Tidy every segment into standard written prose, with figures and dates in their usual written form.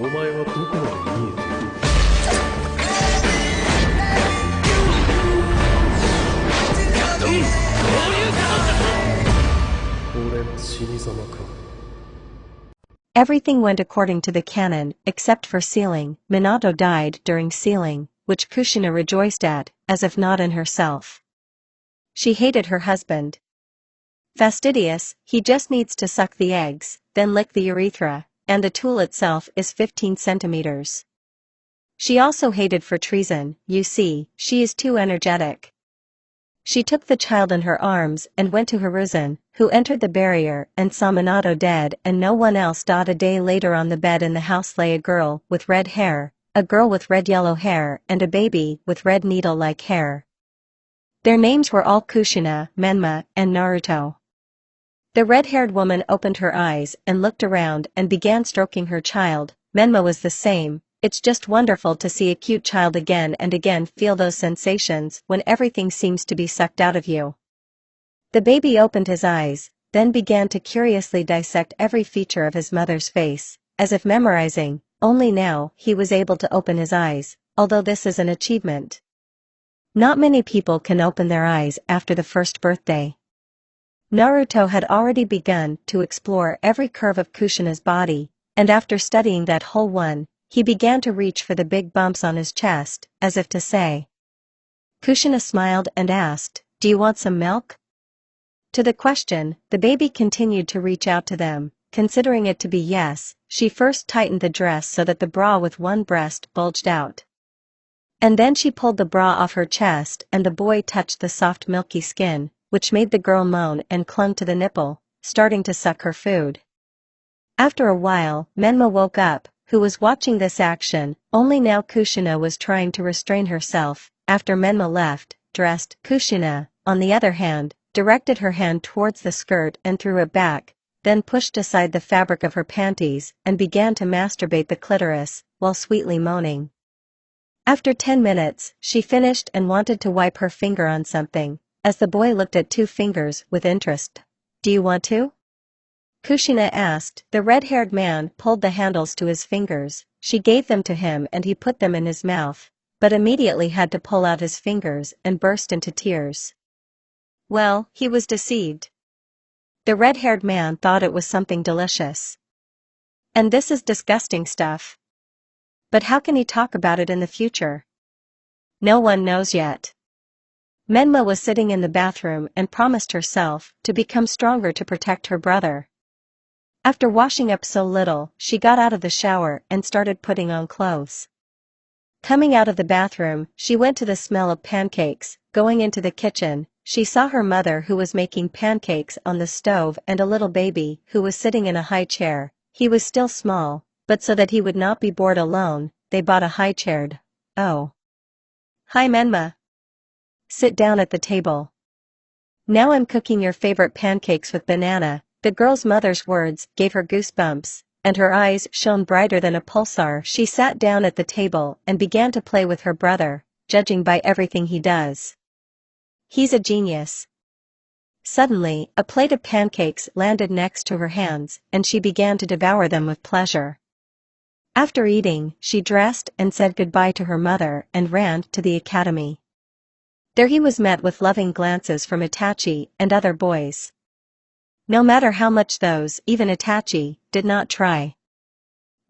お前はどこまで見えている。俺の死に様か。 Everything went according to the canon, except for sealing. Minato died during sealing, which Kushina rejoiced at, as if not in herself. She hated her husband. Fastidious, he just needs to suck the eggs, then lick the urethra, and the tool itself is 15 centimeters. She also hated for treason. You see, she is too energetic. She took the child in her arms and went to Hiruzen, who entered the barrier and saw Minato dead and no one else. A day later on the bed in the house lay a girl with red hair, a girl with red-yellow hair and a baby with red needle-like hair. Their names were all Kushina, Menma, and Naruto. The red-haired woman opened her eyes and looked around and began stroking her child. Menma was the same. It's just wonderful to see a cute child again and again, feel those sensations when everything seems to be sucked out of you. The baby opened his eyes, then began to curiously dissect every feature of his mother's face, as if memorizing. Only now he was able to open his eyes, although this is an achievement. Not many people can open their eyes after the first birthday. Naruto had already begun to explore every curve of Kushina's body, and after studying that whole one, he began to reach for the big bumps on his chest, as if to say. Kushina smiled and asked, "Do you want some milk?" To the question, the baby continued to reach out to them, considering it to be yes. She first tightened the dress so that the bra with one breast bulged out. And then she pulled the bra off her chest and the boy touched the soft milky skin, which made the girl moan and clung to the nipple, starting to suck her food. After a while, Menma woke up, who was watching this action. Only now Kushina was trying to restrain herself. After Menma left, dressed, Kushina, on the other hand, directed her hand towards the skirt and threw it back, then pushed aside the fabric of her panties and began to masturbate the clitoris, while sweetly moaning. After 10 minutes, she finished and wanted to wipe her finger on something, as the boy looked at 2 fingers with interest. "Do you want to?" Kushina asked. The red-haired man pulled the handles to his fingers. She gave them to him and he put them in his mouth, but immediately had to pull out his fingers and burst into tears. Well, he was deceived. The red-haired man thought it was something delicious. And this is disgusting stuff. But how can he talk about it in the future? No one knows yet. Menma was sitting in the bathroom and promised herself to become stronger to protect her brother. After washing up so little, she got out of the shower and started putting on clothes. Coming out of the bathroom, she went to the smell of pancakes. Going into the kitchen, she saw her mother, who was making pancakes on the stove, and a little baby who was sitting in a high chair. He was still small, but so that he would not be bored alone, they bought a high-chaired. "Oh. Hi Menma. Sit down at the table. Now I'm cooking your favorite pancakes with banana." The girl's mother's words gave her goosebumps, and her eyes shone brighter than a pulsar. She sat down at the table and began to play with her brother, judging by everything he does. He's a genius. Suddenly, a plate of pancakes landed next to her hands, and she began to devour them with pleasure. After eating, she dressed and said goodbye to her mother and ran to the academy. There he was met with loving glances from Itachi and other boys. No matter how much those, even Itachi, did not try.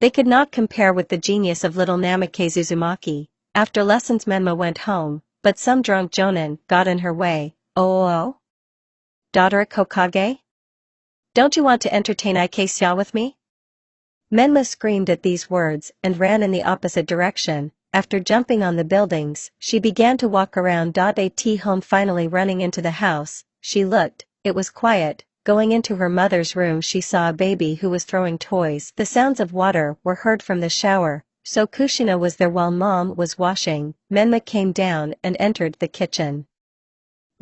They could not compare with the genius of little Namikaze Uzumaki. After lessons Menma went home, but some drunk jonin got in her way. "Oh, daughter Kokage? Don't you want to entertain Ikesia with me?" Menma screamed at these words and ran in the opposite direction. After jumping on the buildings, she began to walk around. At home, finally running into the house, she looked. It was quiet. Going into her mother's room, she saw a baby who was throwing toys. The sounds of water were heard from the shower, so Kushina was there while mom was washing. Menma came down and entered the kitchen.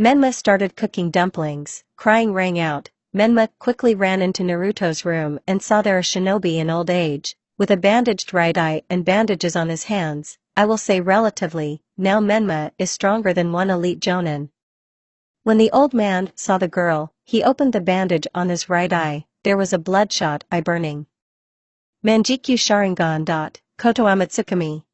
Menma started cooking dumplings. Crying rang out. Menma quickly ran into Naruto's room and saw there a shinobi in old age, with a bandaged right eye and bandages on his hands. I will say relatively, now Menma is stronger than one elite jonin. When the old man saw the girl, he opened the bandage on his right eye. There was a bloodshot eye burning. Manjikyu Sharingan. Koto Amatsukami.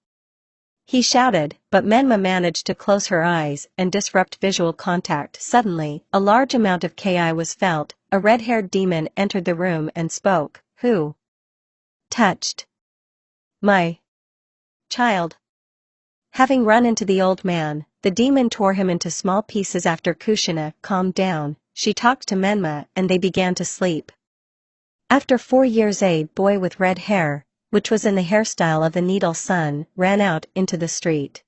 He shouted, but Menma managed to close her eyes and disrupt visual contact. Suddenly, a large amount of ki was felt, a red-haired demon entered the room and spoke. Who touched my child? Having run into the old man, the demon tore him into small pieces. After Kushina calmed down, she talked to Menma and they began to sleep. After 4 years a boy with red hair, which was in the hairstyle of the needle sun, ran out into the street.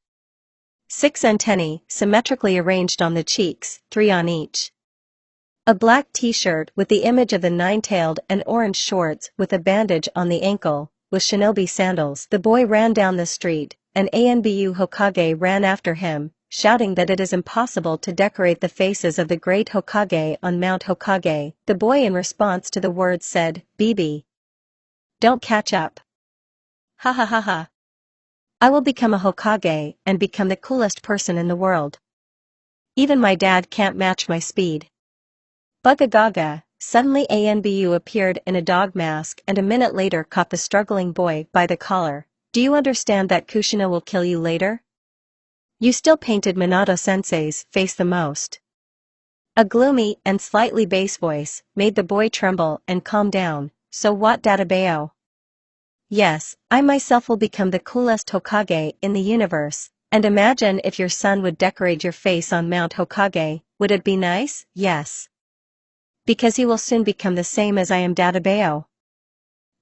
6 antennae, symmetrically arranged on the cheeks, 3 on each. A black t-shirt with the image of the nine-tailed and orange shorts with a bandage on the ankle, with shinobi sandals. The boy ran down the street, and Anbu Hokage ran after him, shouting that it is impossible to decorate the faces of the great Hokage on Mount Hokage. The boy in response to the words said, "Bibi, don't catch up. Ha ha ha ha. I will become a Hokage and become the coolest person in the world. Even my dad can't match my speed." Bugga gaga, suddenly Anbu appeared in a dog mask and a minute later caught the struggling boy by the collar. Do you understand that Kushina will kill you later? You still painted Minato-sensei's face the most. A gloomy and slightly bass voice made the boy tremble and calm down. So what, Databeo? Yes, I myself will become the coolest Hokage in the universe, and imagine if your son would decorate your face on Mount Hokage, would it be nice? Yes. Because he will soon become the same as I am, Databeo.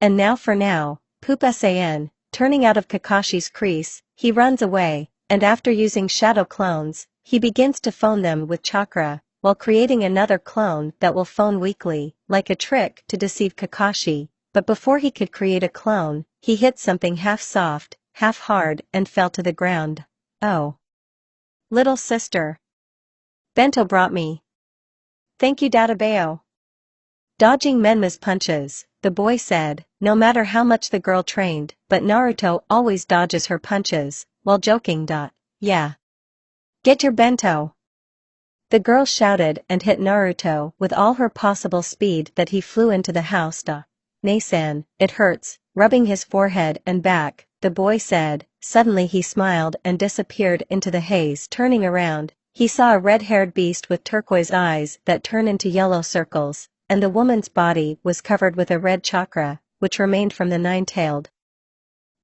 And now for now, Poop San, turning out of Kakashi's crease, he runs away, and after using shadow clones, he begins to phone them with chakra, while creating another clone that will phone weakly, like a trick to deceive Kakashi. But before he could create a clone, he hit something half soft, half hard and fell to the ground. Oh. Little sister. Bento brought me. Thank you, Databeo. Dodging Menma's punches, the boy said, no matter how much the girl trained, but Naruto always dodges her punches, while joking. Yeah. Get your bento. The girl shouted and hit Naruto with all her possible speed that he flew into the house. Nasan, it hurts, rubbing his forehead and back, the boy said. Suddenly he smiled and disappeared into the haze. Turning around, he saw a red-haired beast with turquoise eyes that turn into yellow circles, and the woman's body was covered with a red chakra, which remained from the nine-tailed.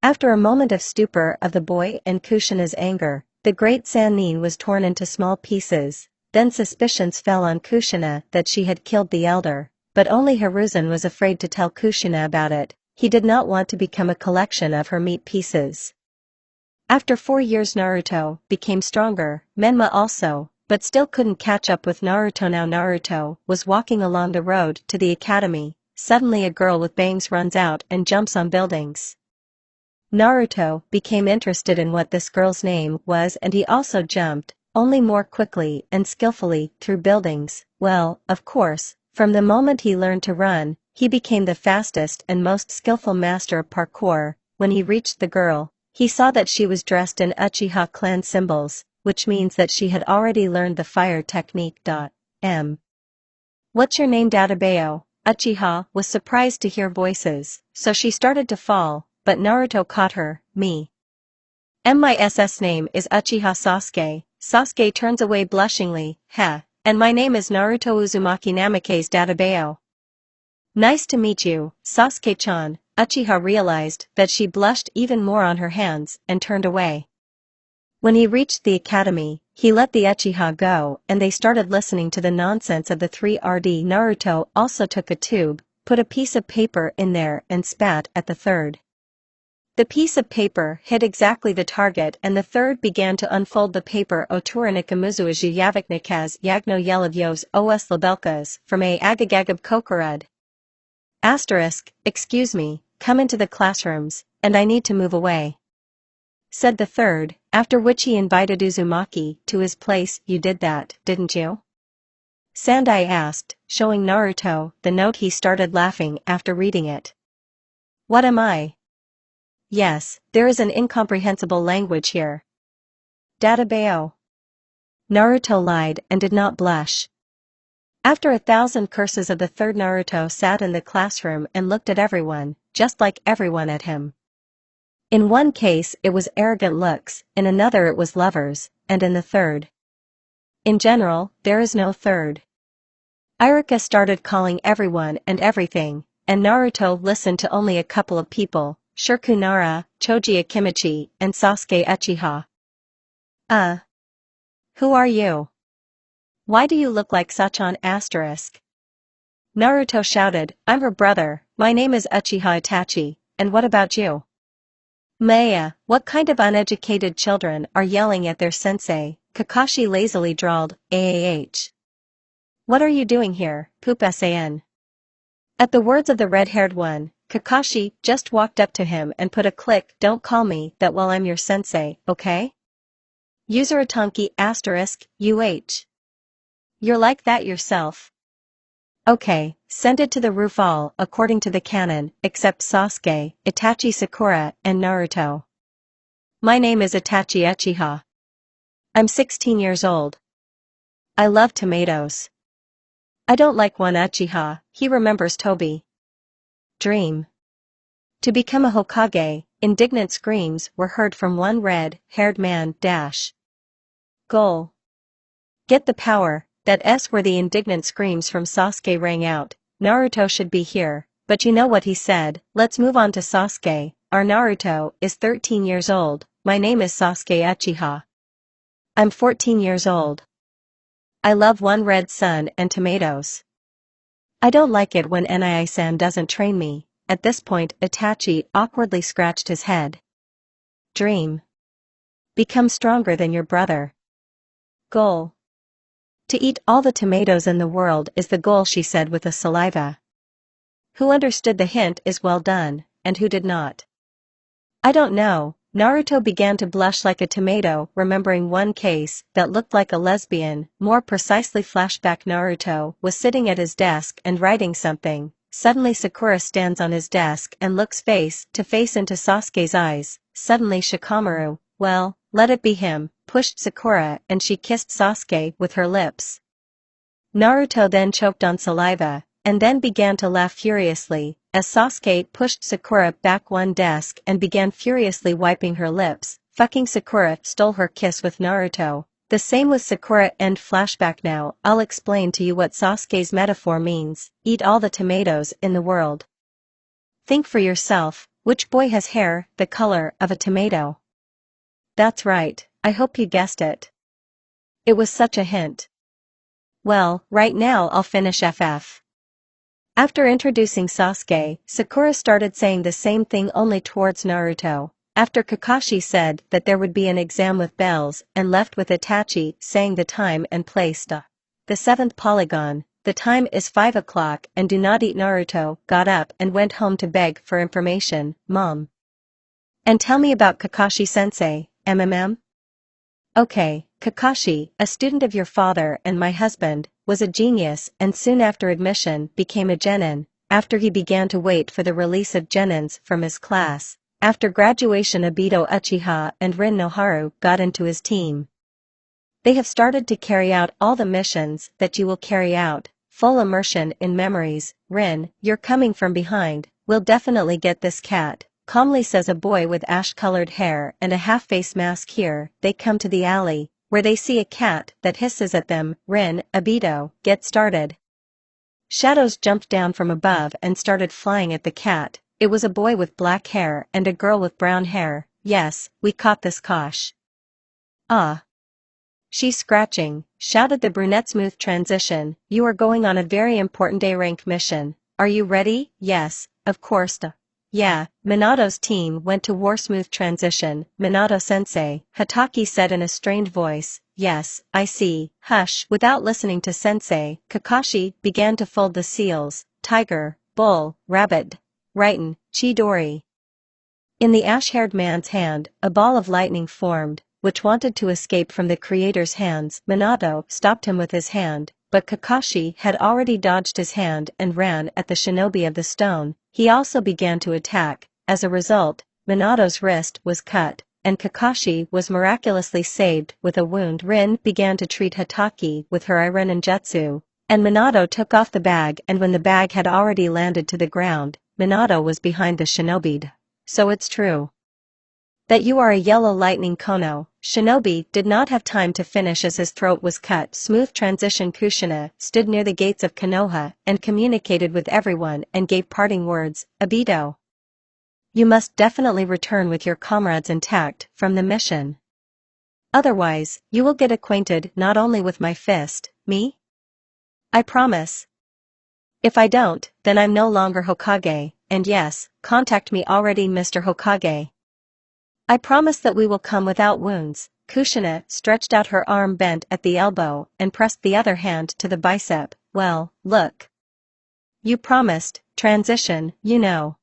After a moment of stupor of the boy and Kushina's anger, the great Sannin was torn into small pieces. Then suspicions fell on Kushina that she had killed the elder, but only Hiruzen was afraid to tell Kushina about it. He did not want to become a collection of her meat pieces. After 4 years Naruto became stronger, Menma also, but still couldn't catch up with Naruto. Now Naruto was walking along the road to the academy. Suddenly a girl with bangs runs out and jumps on buildings. Naruto became interested in what this girl's name was, and he also jumped, only more quickly and skillfully, through buildings. Well, of course, from the moment he learned to run, he became the fastest and most skillful master of parkour. When he reached the girl, he saw that she was dressed in Uchiha clan symbols, which means that she had already learned the fire technique. What's your name, Databeo? Uchiha was surprised to hear voices, so she started to fall, but Naruto caught her. Me. My SS name is Uchiha Sasuke. Sasuke turns away blushingly. Heh. And my name is Naruto Uzumaki Namikaze Databeo. Nice to meet you, Sasuke-chan. Uchiha realized that she blushed even more on her hands and turned away. When he reached the academy, he let the Uchiha go and they started listening to the nonsense of the 3RD. Naruto also took a tube, put a piece of paper in there and spat at the third. The piece of paper hit exactly the target and the third began to unfold the paper. Oturanikamuzua Yavaknikas Yagno Yelavyos Os Labelkas from a Agagagab Kokorud. Excuse me, come into the classrooms, and I need to move away, said the third, after which he invited Uzumaki to his place. You did that, didn't you? Sandai asked, showing Naruto the note. He started laughing after reading it. What am I? Yes, there is an incomprehensible language here. Databeo. Naruto lied and did not blush. After 1,000 curses of the third, Naruto sat in the classroom and looked at everyone, just like everyone at him. In one case it was arrogant looks, in another it was lovers, and in the third. In general, there is no third. Iruka started calling everyone and everything, and Naruto listened to only a couple of people, Shirkunara, Choji Akimichi, and Sasuke Uchiha. Who are you? Why do you look like Sachan asterisk? Naruto shouted, I'm her brother, my name is Uchiha Itachi, and what about you? Maya, what kind of uneducated children are yelling at their sensei? Kakashi lazily drawled, AAH. What are you doing here, Poop San? At the words of the red-haired one, Kakashi just walked up to him and put a click, don't call me that while I'm your sensei, okay? User Atonki asterisk, UH. You're like that yourself. Okay, send it to the roof all, according to the canon, except Sasuke, Itachi Sakura, and Naruto. My name is Itachi Uchiha. I'm 16 years old. I love tomatoes. I don't like one Uchiha, he remembers Tobi. Dream. To become a Hokage, indignant screams were heard from one red-haired man. Goal. Get the power, that S where the indignant screams from Sasuke rang out, Naruto should be here, but you know what he said, let's move on to Sasuke, our Naruto is 13 years old, my name is Sasuke Uchiha. I'm 14 years old. I love one red sun and tomatoes. I don't like it when Nii-san doesn't train me. At this point Itachi awkwardly scratched his head. Dream. Become stronger than your brother. Goal. To eat all the tomatoes in the world is the goal, she said with a saliva. Who understood the hint is well done, and who did not? I don't know. Naruto began to blush like a tomato, remembering one case that looked like a lesbian, more precisely flashback. Naruto was sitting at his desk and writing something. Suddenly Sakura stands on his desk and looks face to face into Sasuke's eyes. Suddenly Shikamaru, well, let it be him, pushed Sakura and she kissed Sasuke with her lips. Naruto then choked on saliva, and then began to laugh furiously, as Sasuke pushed Sakura back one desk and began furiously wiping her lips. Fucking Sakura stole her kiss with Naruto. The same with Sakura. End flashback. Now I'll explain to you what Sasuke's metaphor means. Eat all the tomatoes in the world. Think for yourself, which boy has hair the color of a tomato? That's right, I hope you guessed it. It was such a hint. Well, right now I'll finish FF. After introducing Sasuke, Sakura started saying the same thing only towards Naruto. After Kakashi said that there would be an exam with bells and left with Itachi saying the time and place. The 7th polygon, the time is 5 o'clock and do not eat. Naruto got up and went home to beg for information. Mom. And tell me about Kakashi-sensei, MMM? Okay, Kakashi, a student of your father and my husband, was a genius and soon after admission became a genin. After he began to wait for the release of genins from his class. After graduation Obito Uchiha and Rin Noharu got into his team. They have started to carry out all the missions that you will carry out, full immersion in memories. Rin, you're coming from behind, we'll definitely get this cat. Calmly says a boy with ash-colored hair and a half-face mask. Here, they come to the alley, where they see a cat that hisses at them. Rin, Obito, get started. Shadows jumped down from above and started flying at the cat. It was a boy with black hair and a girl with brown hair. Yes, we caught this Kosh. Ah. She's scratching, shouted the brunette. Smooth transition, you are going on a very important A-rank mission. Are you ready? Yes, of course. Yeah, Minato's team went to war. Smooth transition, Minato-sensei, Hataki said in a strained voice. Yes, I see. Hush. Without listening to sensei, Kakashi began to fold the seals, tiger, bull, rabbit, Raiten, Chidori. In the ash-haired man's hand, a ball of lightning formed, which wanted to escape from the creator's hands. Minato stopped him with his hand, but Kakashi had already dodged his hand and ran at the shinobi of the stone. He also began to attack. As a result, Minato's wrist was cut, and Kakashi was miraculously saved with a wound. Rin began to treat Hataki with her Irenin jutsu, And Minato took off the bag, and when the bag had already landed to the ground, Minato was behind the shinobi. So it's true that you are a yellow lightning Kono. Shinobi did not have time to finish as his throat was cut. Smooth transition. Kushina stood near the gates of Konoha and communicated with everyone and gave parting words. Obito, you must definitely return with your comrades intact from the mission. Otherwise, you will get acquainted not only with my fist, me? I promise. If I don't, then I'm no longer Hokage, and yes, contact me already, Mr. Hokage. I promise that we will come without wounds. Kushina stretched out her arm bent at the elbow and pressed the other hand to the bicep. Well, look. You promised, transition, you know.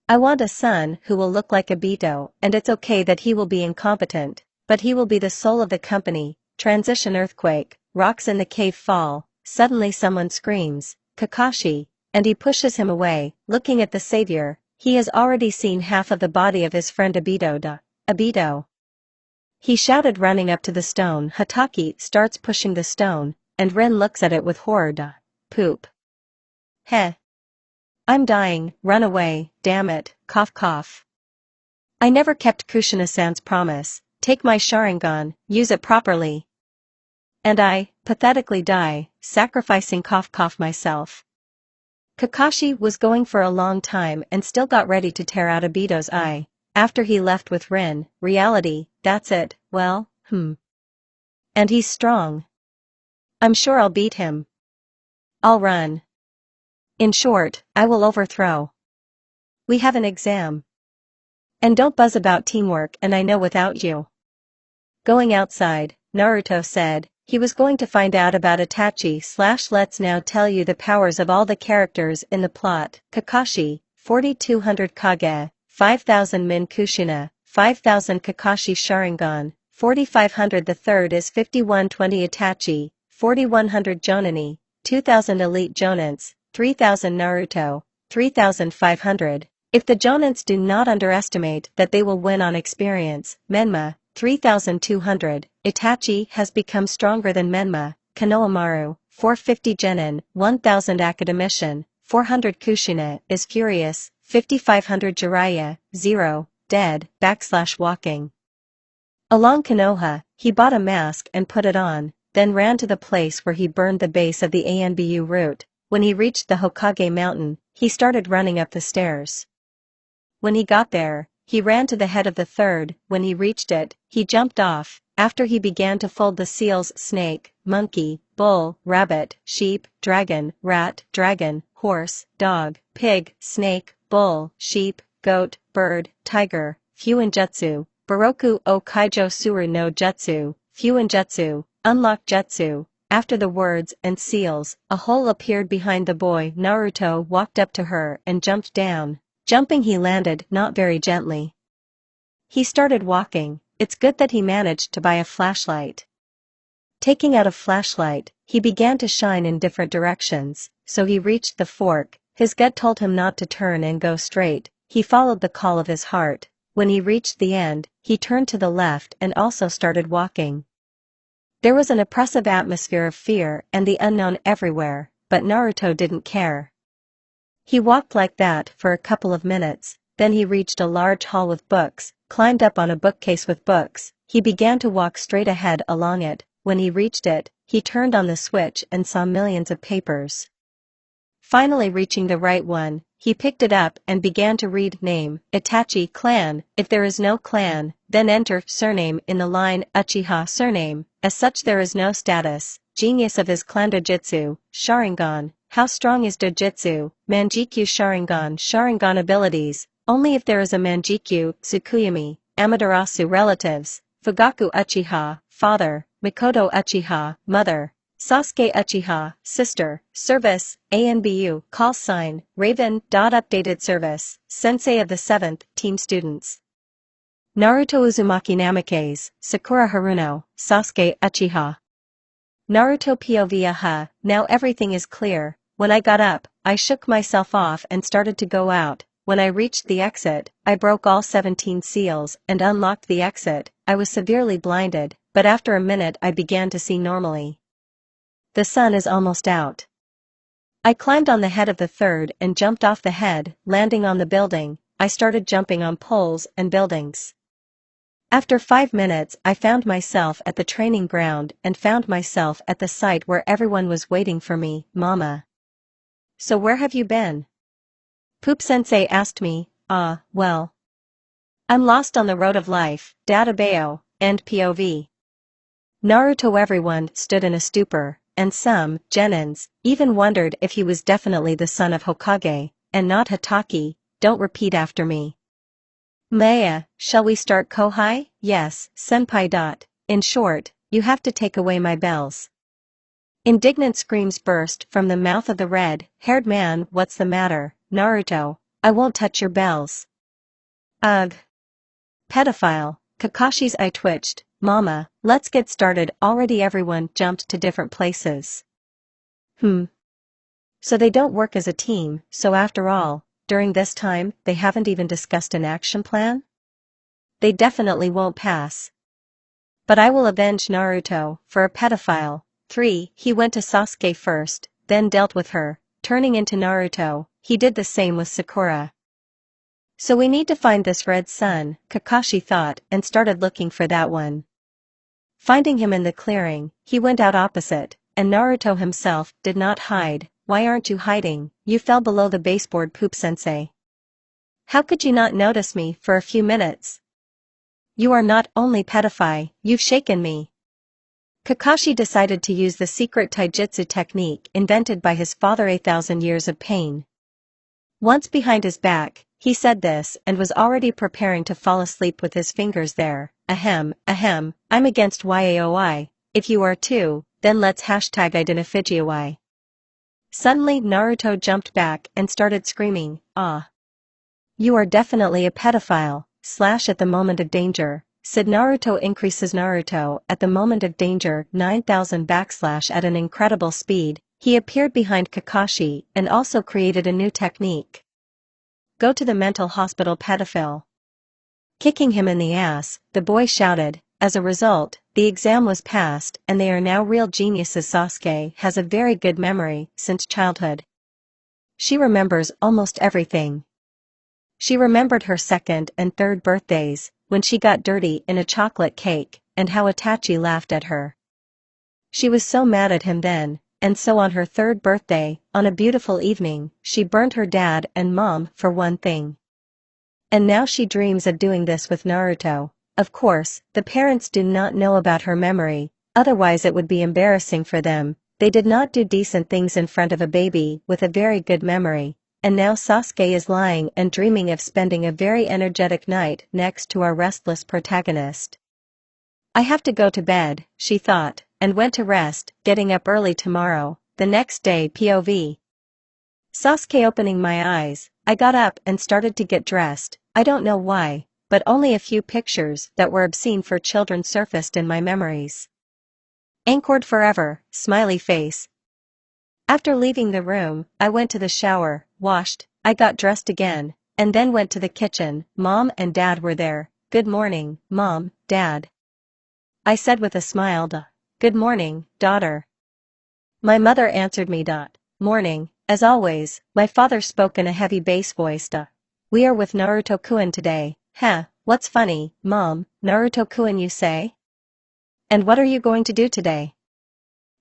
I want a son who will look like Obito, and it's okay that he will be incompetent, but he will be the soul of the company. Transition. Earthquake, rocks in the cave fall, suddenly someone screams, Kakashi, and he pushes him away, looking at the savior. He has already seen half of the body of his friend Obito. Obito, he shouted, running up to the stone. Hatake starts pushing the stone, and Rin looks at it with horror. Poop. Heh. I'm dying, run away, damn it, cough cough. I never kept Kushina-san's promise. Take my Sharingan, use it properly. And I, pathetically die, sacrificing cough cough myself. Kakashi was going for a long time and still got ready to tear out Obito's eye. After he left with Rin, reality, that's it, well, And he's strong. I'm sure I'll beat him. I'll run. In short, I will overthrow. We have an exam. And don't buzz about teamwork, and I know without you. Going outside, Naruto said, he was going to find out about Itachi. Let's now tell you the powers of all the characters in the plot. Kakashi, 4200 Kage, 5000 Min. Kushina, 5000 Kakashi Sharingan, 4500. The third is 5120 Itachi, 4100 Jonin, 2000 Elite Jonins, 3000 Naruto, 3500. If the Jonins do not underestimate that they will win on experience. Menma, 3200, Itachi has become stronger than Menma. Konohamaru, 450 Genin, 1000 Academician, 400 Kushina is furious, 5500 Jiraiya, 0, dead, /walking. Along Konoha, he bought a mask and put it on, then ran to the place where he burned the base of the Anbu route. When he reached the Hokage mountain, he started running up the stairs. When he got there, he ran to the head of the third. When he reached it, he jumped off. After he began to fold the seals: snake, monkey, bull, rabbit, sheep, dragon, rat, dragon, horse, dog, pig, snake, bull, sheep, goat, bird, tiger, Fuinjutsu, Baroku o Kaijo Suru no Jutsu, Fuinjutsu, unlock Jutsu. After the words and seals, a hole appeared behind the boy. Naruto walked up to her and jumped down. Jumping, he landed not very gently. He started walking. It's good that he managed to buy a flashlight. Taking out a flashlight, he began to shine in different directions, so he reached the fork. His gut told him not to turn and go straight. He followed the call of his heart. When he reached the end, he turned to the left and also started walking. There was an oppressive atmosphere of fear and the unknown everywhere, but Naruto didn't care. He walked like that for a couple of minutes, then he reached a large hall with books, climbed up on a bookcase with books. He began to walk straight ahead along it. When he reached it, he turned on the switch and saw millions of papers. Finally reaching the right one, he picked it up and began to read. Name, Itachi clan. If there is no clan, then enter surname in the line Uchiha surname. As such there is no status. Genius of his clan. Dojutsu, Sharingan. How strong is Dojutsu? Manjikyu Sharingan. Sharingan abilities, only if there is a Manjikyu. Tsukuyomi, Amaterasu relatives. Fugaku Uchiha, father. Mikoto Uchiha, mother. Sasuke Uchiha, sister. Service, ANBU, call sign, Raven. Updated service, Sensei of the 7th, team students. Naruto Uzumaki Namikaze, Sakura Haruno, Sasuke Uchiha. Naruto POV. Aha, now everything is clear. When I got up, I shook myself off and started to go out. When I reached the exit, I broke all 17 seals and unlocked the exit. I was severely blinded, but after a minute I began to see normally. The sun is almost out. I climbed on the head of the third and jumped off the head, landing on the building. I started jumping on poles and buildings. After 5 minutes I found myself at the training ground and found myself at the site where everyone was waiting for me, Mama. So where have you been? Poop-sensei asked me. Well. I'm lost on the road of life, Databao, and POV. Naruto. Everyone stood in a stupor, and some, genins, even wondered if he was definitely the son of Hokage, and not Hatake. Don't repeat after me. Maya, shall we start Kohai? Yes, senpai. In short, you have to take away my bells. Indignant screams burst from the mouth of the red-haired man. What's the matter, Naruto? I won't touch your bells. Ugh. Pedophile. Kakashi's eye twitched. Mama, let's get started already. Everyone jumped to different places. So they don't work as a team, so after all, during this time, they haven't even discussed an action plan? They definitely won't pass. But I will avenge Naruto for a pedophile. 3. He went to Sasuke first, then dealt with her, turning into Naruto. He did the same with Sakura. So we need to find this red sun, Kakashi thought, and started looking for that one. Finding him in the clearing, he went out opposite, and Naruto himself did not hide. Why aren't you hiding? You fell below the baseboard, Poop-sensei. How could you not notice me for a few minutes? You are not only pedophile, you've shaken me. Kakashi decided to use the secret taijutsu technique invented by his father. 1,000 years of pain. Once behind his back, he said this and was already preparing to fall asleep with his fingers there. Ahem, I'm against yaoi. If you are too, then let's #identify. Suddenly Naruto jumped back and started screaming, ah. You are definitely a pedophile, / at the moment of danger, said Naruto. Increases Naruto at the moment of danger 9,000 / at an incredible speed. He appeared behind Kakashi and also created a new technique. Go to the mental hospital, pedophile. Kicking him in the ass, the boy shouted. As a result, the exam was passed and they are now real geniuses. Sasuke has a very good memory since childhood. She remembers almost everything. She remembered her second and third birthdays, when she got dirty in a chocolate cake, and how Itachi laughed at her. She was so mad at him then, and so on her third birthday, on a beautiful evening, she burned her dad and mom for one thing. And now she dreams of doing this with Naruto. Of course, the parents do not know about her memory, otherwise it would be embarrassing for them. They did not do decent things in front of a baby with a very good memory, and now Sasuke is lying and dreaming of spending a very energetic night next to our restless protagonist. I have to go to bed, she thought, and went to rest, getting up early tomorrow. The next day, POV. Sasuke. Opening my eyes, I got up and started to get dressed. I don't know why, but only a few pictures that were obscene for children surfaced in my memories. Anchored forever, smiley face. After leaving the room, I went to the shower, washed, I got dressed again, and then went to the kitchen. Mom and Dad were there. Good morning, Mom, Dad. I said with a smile. Good morning, daughter. My mother answered me. Morning. As always, my father spoke in a heavy bass voice. We are with Naruto-kun today. What's funny, Mom? Naruto-kun, you say? And what are you going to do today?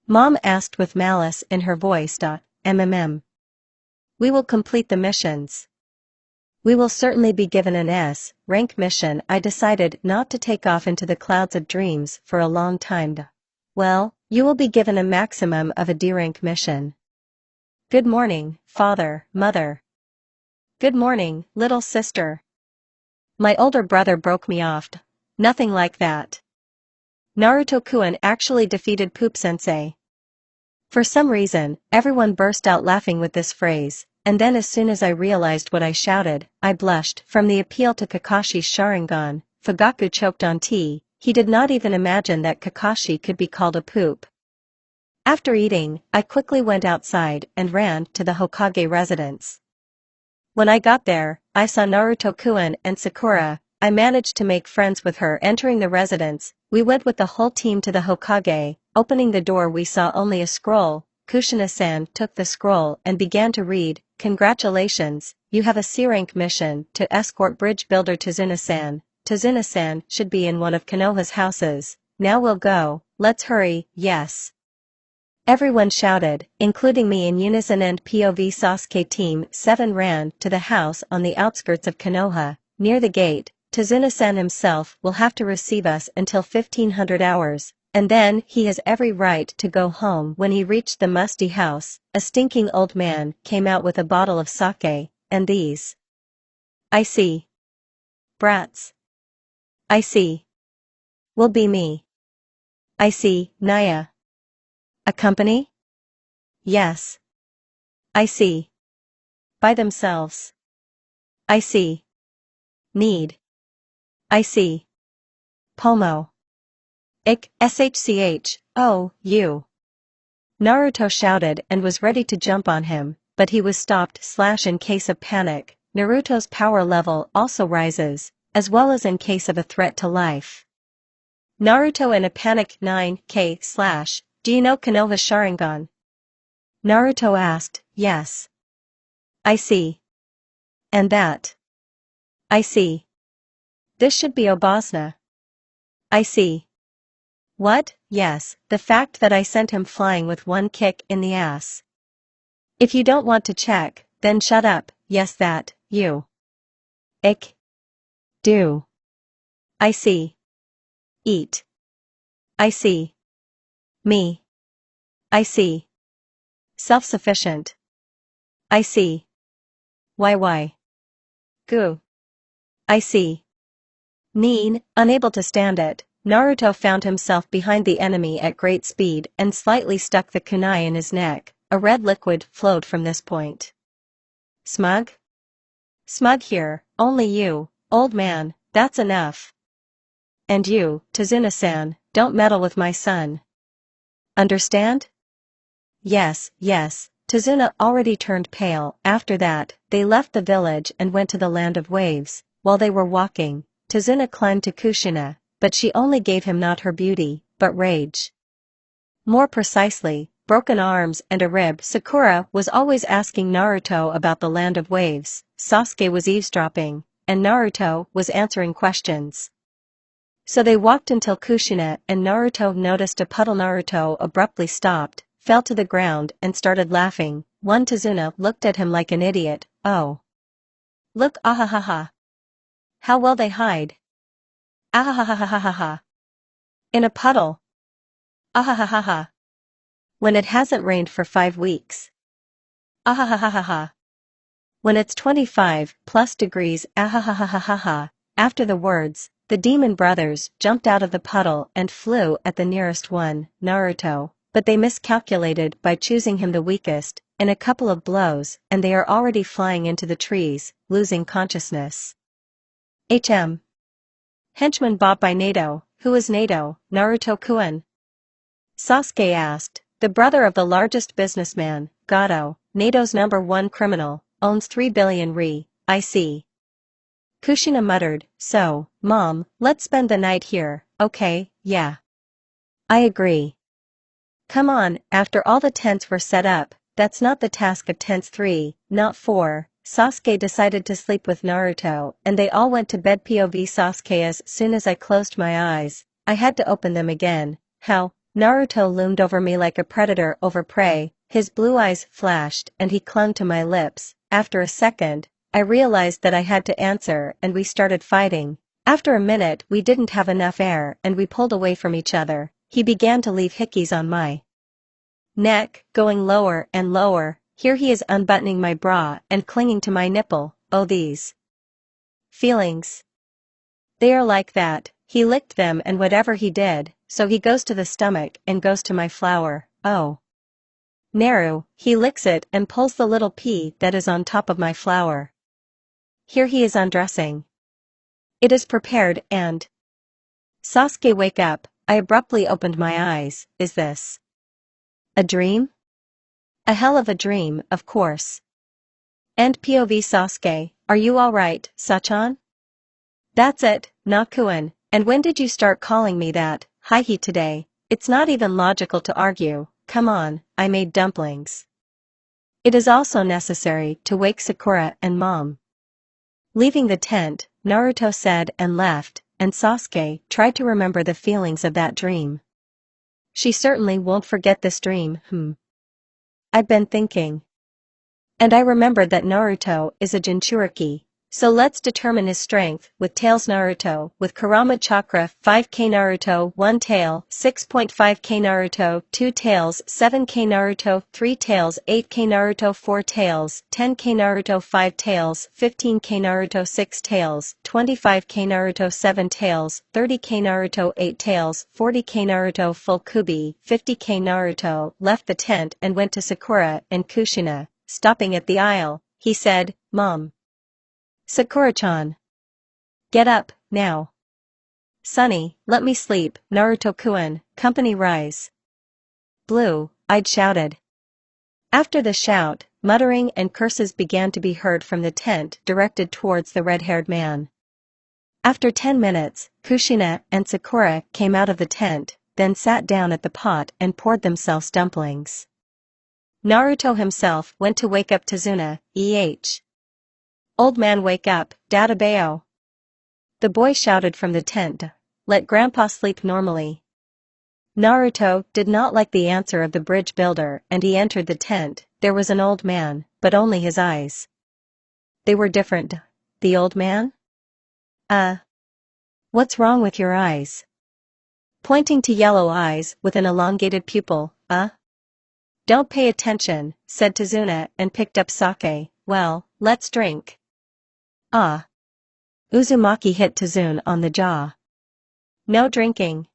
Mom asked with malice in her voice. We will complete the missions. We will certainly be given an S-rank mission. I decided not to take off into the clouds of dreams for a long time. Well, you will be given a maximum of a D-rank mission. Good morning, father, mother. Good morning, little sister. My older brother broke me off. Nothing like that. Naruto-kun actually defeated Poop-sensei. For some reason, everyone burst out laughing with this phrase, and then as soon as I realized what I shouted, I blushed. From the appeal to Kakashi's Sharingan, Fugaku choked on tea. He did not even imagine that Kakashi could be called a poop. After eating, I quickly went outside and ran to the Hokage residence. When I got there, I saw Naruto-kun and Sakura. I managed to make friends with her. Entering the residence, we went with the whole team to the Hokage. Opening the door we saw only a scroll. Kushina-san took the scroll and began to read, "Congratulations, you have a C-rank mission to escort bridge builder Tazuna-san. Tazuna-san should be in one of Konoha's houses. Now we'll go, let's hurry." "Yes." Everyone shouted, including me in unison, and POV Sasuke Team 7 ran to the house on the outskirts of Konoha. Near the gate, Tazuna-san himself will have to receive us until 1500 hours, and then he has every right to go home. When he reached the musty house, a stinking old man came out with a bottle of sake, and these. "I see. Brats. I see. Will be me. I see, Naya. A company? Yes. I see. By themselves. I see. Need. I see. Pomo. Shch, oh, you." Naruto shouted and was ready to jump on him, but he was stopped. In case of panic, Naruto's power level also rises, as well as in case of a threat to life. Naruto in a panic. 9K/. "Do you know Konoha Sharingan?" Naruto asked. "Yes. I see. And that. I see. This should be Obasna. I see. What? Yes, the fact that I sent him flying with one kick in the ass. If you don't want to check, then shut up." "Yes, that, you. Do. I see. Eat. I see. Me. I see. Self-sufficient. I see. Why? Goo. I see." Neen, unable to stand it, Naruto found himself behind the enemy at great speed and slightly stuck the kunai in his neck. A red liquid flowed from this point. "Smug? Smug here, only you, old man, that's enough. And you, Tazuna-san, don't meddle with my son. Understand?" Yes. Tazuna already turned pale. After that, they left the village and went to the land of waves. While they were walking, Tazuna climbed to Kushina, but she only gave him not her beauty, but rage. More precisely, broken arms and a rib. Sakura was always asking Naruto about the land of waves. Sasuke was eavesdropping, and Naruto was answering questions. So they walked until Kushina, and Naruto noticed a puddle. Naruto abruptly stopped, fell to the ground and started laughing. One Tazuna looked at him like an idiot. "Oh. Look, ahahaha. How well they hide. Ahahahahaha. In a puddle. Ahahahaha. When it hasn't rained for 5 weeks. Ahahahaha. When it's 25+ degrees. Ahahahaha." After the words, the demon brothers jumped out of the puddle and flew at the nearest one, Naruto, but they miscalculated by choosing him the weakest. In a couple of blows, and they are already flying into the trees, losing consciousness. Henchman bought by Nato. "Who is Nato, Naruto-kun?" Sasuke asked. "The brother of the largest businessman, Gato, Nato's #1 criminal, owns 3 billion ri, I see." Kushina muttered, "So, Mom, let's spend the night here, okay?" "Yeah. I agree. Come on." After all the tents were set up, that's not the task of tents 3, not 4. Sasuke decided to sleep with Naruto, and they all went to bed. POV Sasuke. As soon as I closed my eyes, I had to open them again. How? Naruto loomed over me like a predator over prey. His blue eyes flashed and he clung to my lips. After a second, I realized that I had to answer and we started fighting. After a minute we didn't have enough air and we pulled away from each other. He began to leave hickeys on my neck, going lower and lower. Here he is unbuttoning my bra and clinging to my nipple. Oh, these feelings. They are like that. He licked them and whatever he did, so he goes to the stomach and goes to my flower. Oh. Naru, he licks it and pulls the little pea that is on top of my flower. Here he is undressing. It is prepared and... Sasuke, wake up. I abruptly opened my eyes. Is this a dream? A hell of a dream, of course. And POV Sasuke, are you alright, Sachan? That's it, Nakuen. And when did you start calling me that? Hi-he today. It's not even logical to argue, come on, I made dumplings. It is also necessary to wake Sakura and Mom. Leaving the tent, Naruto said and left, and Sasuke tried to remember the feelings of that dream. She certainly won't forget this dream, I've been thinking. And I remembered that Naruto is a Jinchuriki. So let's determine his strength with Tails Naruto with Kurama Chakra 5k Naruto 1 tail 6.5k Naruto 2 tails 7k Naruto 3 tails 8k Naruto 4 tails 10k Naruto 5 tails 15k Naruto 6 tails 25k Naruto 7 tails 30k Naruto 8 tails 40k Naruto full Kubi 50k Naruto left the tent and went to Sakura and Kushina. Stopping at the aisle, he said, Mom. Sakura-chan. Get up, now. Sonny, let me sleep, Naruto-kun, company rise. Blue-eyed shouted. After the shout, muttering and curses began to be heard from the tent directed towards the red-haired man. After 10 minutes, Kushina and Sakura came out of the tent, then sat down at the pot and poured themselves dumplings. Naruto himself went to wake up Tazuna, Old man wake up, Databao. The boy shouted from the tent, let grandpa sleep normally. Naruto did not like the answer of the bridge builder and he entered the tent. There was an old man, but only his eyes. They were different. The old man? What's wrong with your eyes? Pointing to yellow eyes with an elongated pupil, Don't pay attention, said Tazuna and picked up sake. Well, let's drink. Uzumaki hit Tazuna on the jaw. No drinking.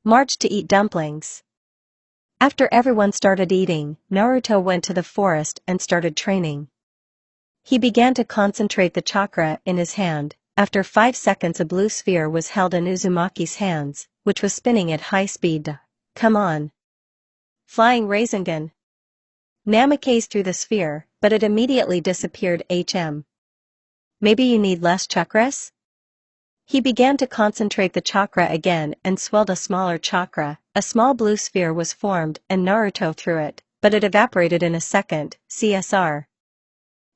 March to eat dumplings. After everyone started eating, Naruto went to the forest and started training. He began to concentrate the chakra in his hand. After 5 seconds a blue sphere was held in Uzumaki's hands, which was spinning at high speed. Come on. Flying Rasengan. Namikaze through the sphere, but it immediately disappeared. Maybe you need less chakras? He began to concentrate the chakra again and swelled a smaller chakra. A small blue sphere was formed and Naruto threw it, but it evaporated in a second. CSR.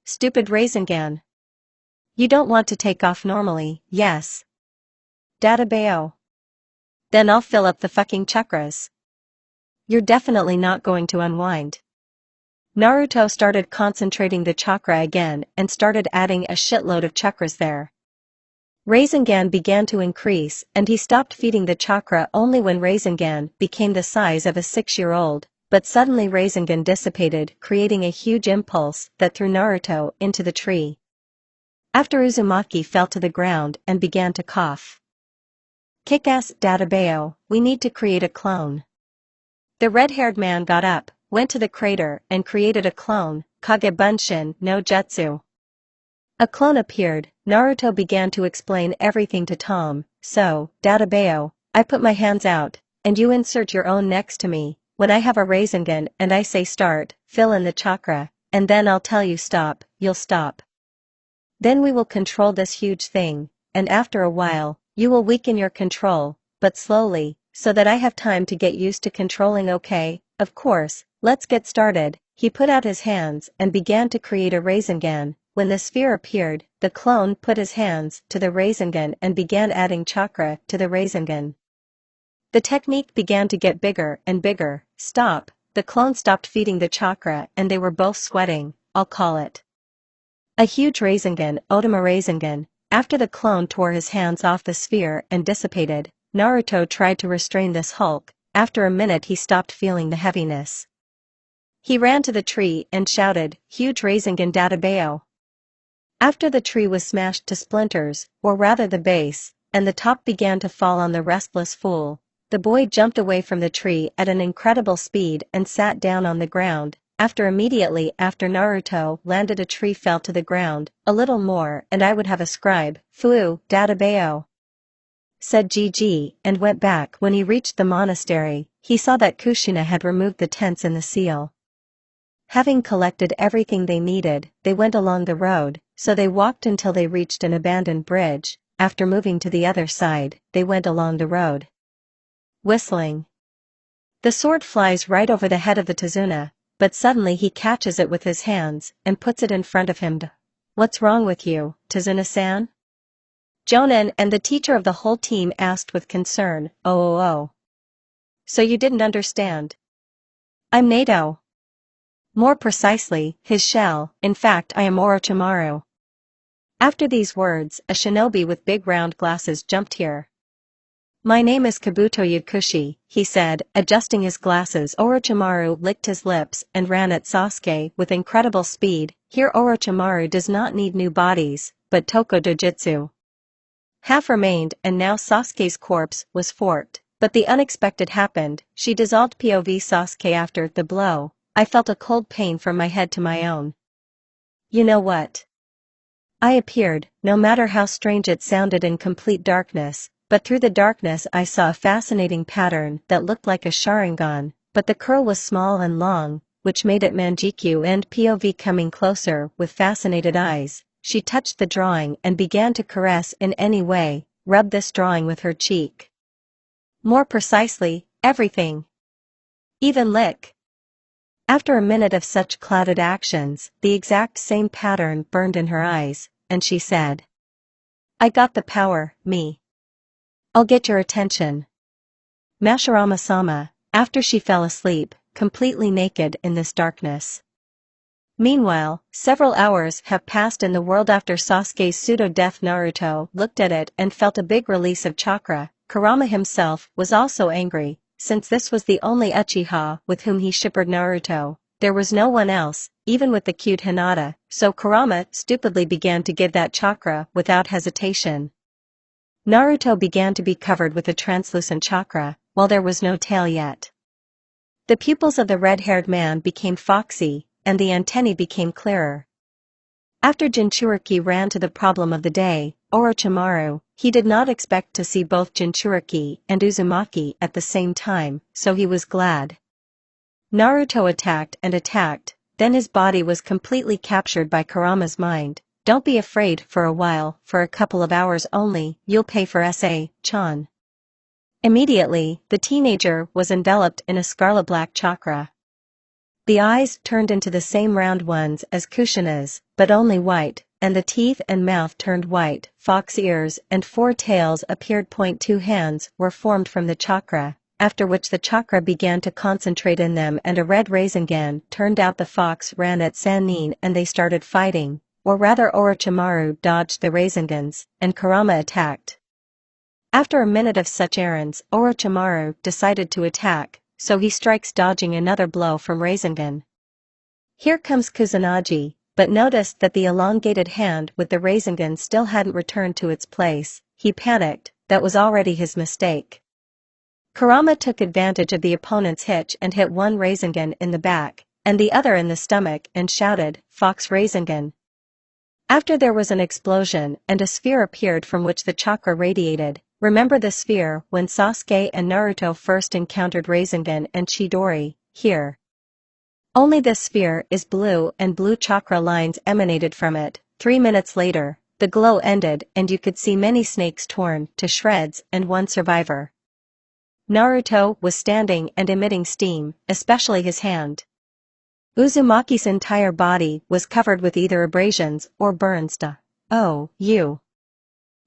Stupid Rasengan. You don't want to take off normally, yes? Databao. Then I'll fill up the fucking chakras. You're definitely not going to unwind. Naruto started concentrating the chakra again and started adding a shitload of chakras there. Rasengan began to increase and he stopped feeding the chakra only when Rasengan became the size of a 6-year-old, but suddenly Rasengan dissipated, creating a huge impulse that threw Naruto into the tree. After Uzumaki fell to the ground and began to cough. Kick-ass Databao, we need to create a clone. The red-haired man got up, went to the crater and created a clone, Kagebunshin no Jutsu. A clone appeared. Naruto began to explain everything to Tom. So, Databao, I put my hands out, and you insert your own next to me. When I have a Rasengan and I say start, fill in the chakra, and then I'll tell you stop, you'll stop. Then we will control this huge thing, and after a while, you will weaken your control, but slowly, so that I have time to get used to controlling. Okay, of course, let's get started. He put out his hands and began to create a Rasengan. When the sphere appeared, the clone put his hands to the Rasengan and began adding chakra to the Rasengan. The technique began to get bigger and bigger. Stop, the clone stopped feeding the chakra and they were both sweating. I'll call it a huge Rasengan, Otama Rasengan. After the clone tore his hands off the sphere and dissipated, Naruto tried to restrain this hulk. After a minute he stopped feeling the heaviness. He ran to the tree and shouted, huge Rasengan Databao. After the tree was smashed to splinters, or rather the base, and the top began to fall on the restless fool, the boy jumped away from the tree at an incredible speed and sat down on the ground. Immediately after Naruto landed, a tree fell to the ground. A little more and I would have a scribe. Fu, Databao, said GG and went back. When he reached the monastery, he saw that Kushina had removed the tents in the seal. Having collected everything they needed, they went along the road, so they walked until they reached an abandoned bridge. After moving to the other side, they went along the road, whistling. The sword flies right over the head of the Tazuna, but suddenly he catches it with his hands and puts it in front of him. What's wrong with you, Tazuna-san? Jonan and the teacher of the whole team asked with concern. Oh. So you didn't understand? I'm Nato. More precisely, his shell. In fact, I am Orochimaru. After these words, a shinobi with big round glasses jumped here. My name is Kabuto Yakushi, he said, adjusting his glasses. Orochimaru licked his lips and ran at Sasuke with incredible speed. Here Orochimaru does not need new bodies, but Toko Dojutsu. Half remained and now Sasuke's corpse was forked, but the unexpected happened. She dissolved POV Sasuke after the blow. I felt a cold pain from my head to my own. You know what? I appeared, no matter how strange it sounded, in complete darkness, but through the darkness I saw a fascinating pattern that looked like a Sharingan, but the curl was small and long, which made it Manjikyu. And POV coming closer with fascinated eyes, she touched the drawing and began to caress in any way, rubbed this drawing with her cheek. More precisely, everything. Even lick. After a minute of such clouded actions, the exact same pattern burned in her eyes, and she said, I got the power, me. I'll get your attention. Mashirama-sama, after she fell asleep, completely naked in this darkness. Meanwhile, several hours have passed in the world after Sasuke's pseudo-death. Naruto looked at it and felt a big release of chakra. Kurama himself was also angry. Since this was the only Uchiha with whom he shippered Naruto, there was no one else, even with the cute Hinata, so Kurama stupidly began to give that chakra without hesitation. Naruto began to be covered with a translucent chakra, while there was no tail yet. The pupils of the red-haired man became foxy, and the antennae became clearer. After Jinchuriki ran to the problem of the day, Orochimaru, he did not expect to see both Jinchuriki and Uzumaki at the same time, so he was glad. Naruto attacked and attacked, then his body was completely captured by Kurama's mind. Don't be afraid for a while, for a couple of hours only, you'll pay for Chan. Immediately, the teenager was enveloped in a scarlet-black chakra. The eyes turned into the same round ones as Kushina's, but only white, and the teeth and mouth turned white. Fox ears and 4 tails appeared. 2 hands were formed from the chakra, after which the chakra began to concentrate in them and a red Rasengan turned out. The fox ran at Sannin and they started fighting, or rather Orochimaru dodged the Rasengans, and Kurama attacked. After a minute of such errands, Orochimaru decided to attack, so he strikes dodging another blow from Rasengan. Here comes Kusanagi, but noticed that the elongated hand with the Rasengan still hadn't returned to its place. He panicked, that was already his mistake. Kurama took advantage of the opponent's hitch and hit one Rasengan in the back, and the other in the stomach and shouted, Fox Rasengan. After there was an explosion and a sphere appeared from which the chakra radiated. Remember the sphere when Sasuke and Naruto first encountered Rasengan and Chidori, here. Only this sphere is blue and blue chakra lines emanated from it. 3 minutes later, the glow ended and you could see many snakes torn to shreds and one survivor. Naruto was standing and emitting steam, especially his hand. Uzumaki's entire body was covered with either abrasions or burns. Oh, you.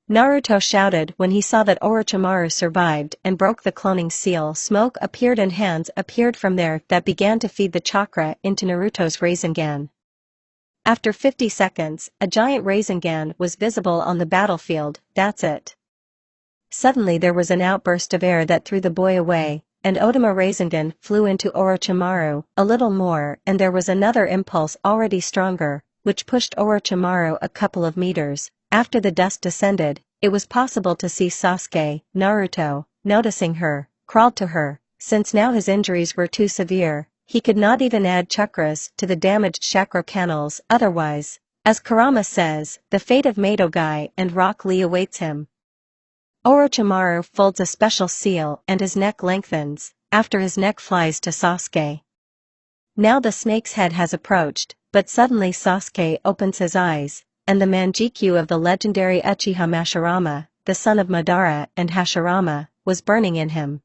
Naruto shouted when he saw that Orochimaru survived and broke the cloning seal. Smoke appeared and hands appeared from there that began to feed the chakra into Naruto's Rasengan. After 50 seconds, a giant Rasengan was visible on the battlefield. That's it. Suddenly there was an outburst of air that threw the boy away, and Otama Rasengan flew into Orochimaru a little more, and there was another impulse already stronger, which pushed Orochimaru a couple of meters. After the dust descended, it was possible to see Sasuke. Naruto, noticing her, crawled to her. Since now his injuries were too severe, he could not even add chakras to the damaged chakra canals. Otherwise, as Kurama says, the fate of Madogai and Rock Lee awaits him. Orochimaru folds a special seal and his neck lengthens, after his neck flies to Sasuke. Now the snake's head has approached, but suddenly Sasuke opens his eyes, and the Manjikyu of the legendary Uchiha Mashirama, the son of Madara and Hashirama, was burning in him.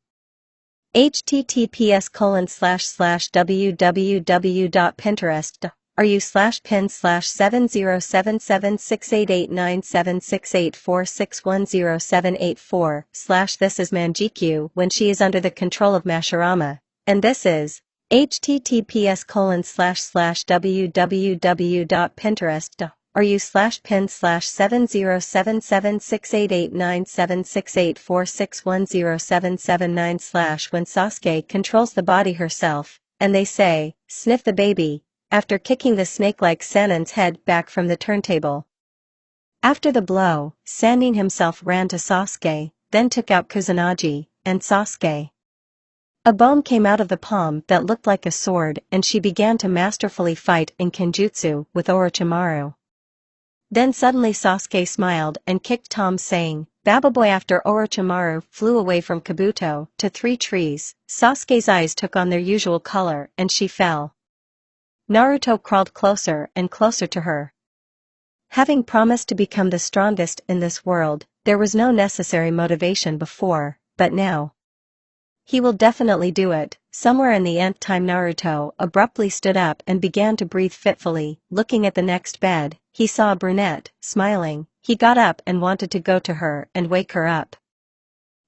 https://www.pinterest are/pin/7077688976846107846 This is Manjikyu when she is under the control of Mashirama, and this is https://www.pinterest are/pin/7077688976846107779/ When Sasuke controls the body herself, and they say, sniff the baby, after kicking the snake-like Sanin's head back from the turntable. After the blow, Sanin himself ran to Sasuke, then took out Kusanagi, and Sasuke. A bone came out of the palm that looked like a sword and she began to masterfully fight in Kenjutsu with Orochimaru. Then suddenly Sasuke smiled and kicked Tom saying, Bababoy. After Orochimaru flew away from Kabuto to 3 trees, Sasuke's eyes took on their usual color and she fell. Naruto crawled closer and closer to her. Having promised to become the strongest in this world, there was no necessary motivation before, but now he will definitely do it. Somewhere in the nth time Naruto abruptly stood up and began to breathe fitfully. Looking at the next bed, he saw a brunette, smiling. He got up and wanted to go to her and wake her up.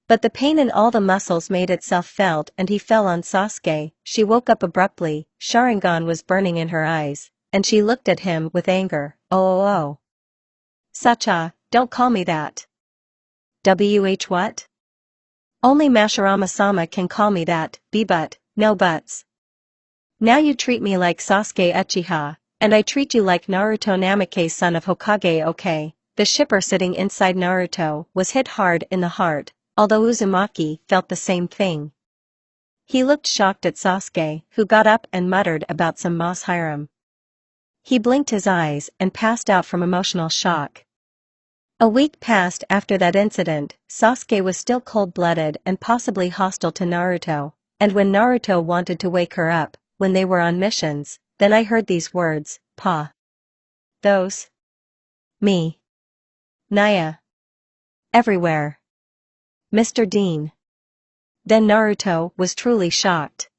But the pain in all the muscles made itself felt and he fell on Sasuke. She woke up abruptly, Sharingan was burning in her eyes, and she looked at him with anger. Oh. Sacha, don't call me that. What? Only Mashirama-sama can call me that, but, no buts. Now you treat me like Sasuke Uchiha, and I treat you like Naruto Namikaze son of Hokage. Okay. The shipper sitting inside Naruto was hit hard in the heart, although Uzumaki felt the same thing. He looked shocked at Sasuke, who got up and muttered about some moss harem. He blinked his eyes and passed out from emotional shock. A week passed after that incident. Sasuke was still cold-blooded and possibly hostile to Naruto, and when Naruto wanted to wake her up, when they were on missions, then I heard these words, Pa. Those. Me. Naya. Everywhere. Mr. Dean. Then Naruto was truly shocked.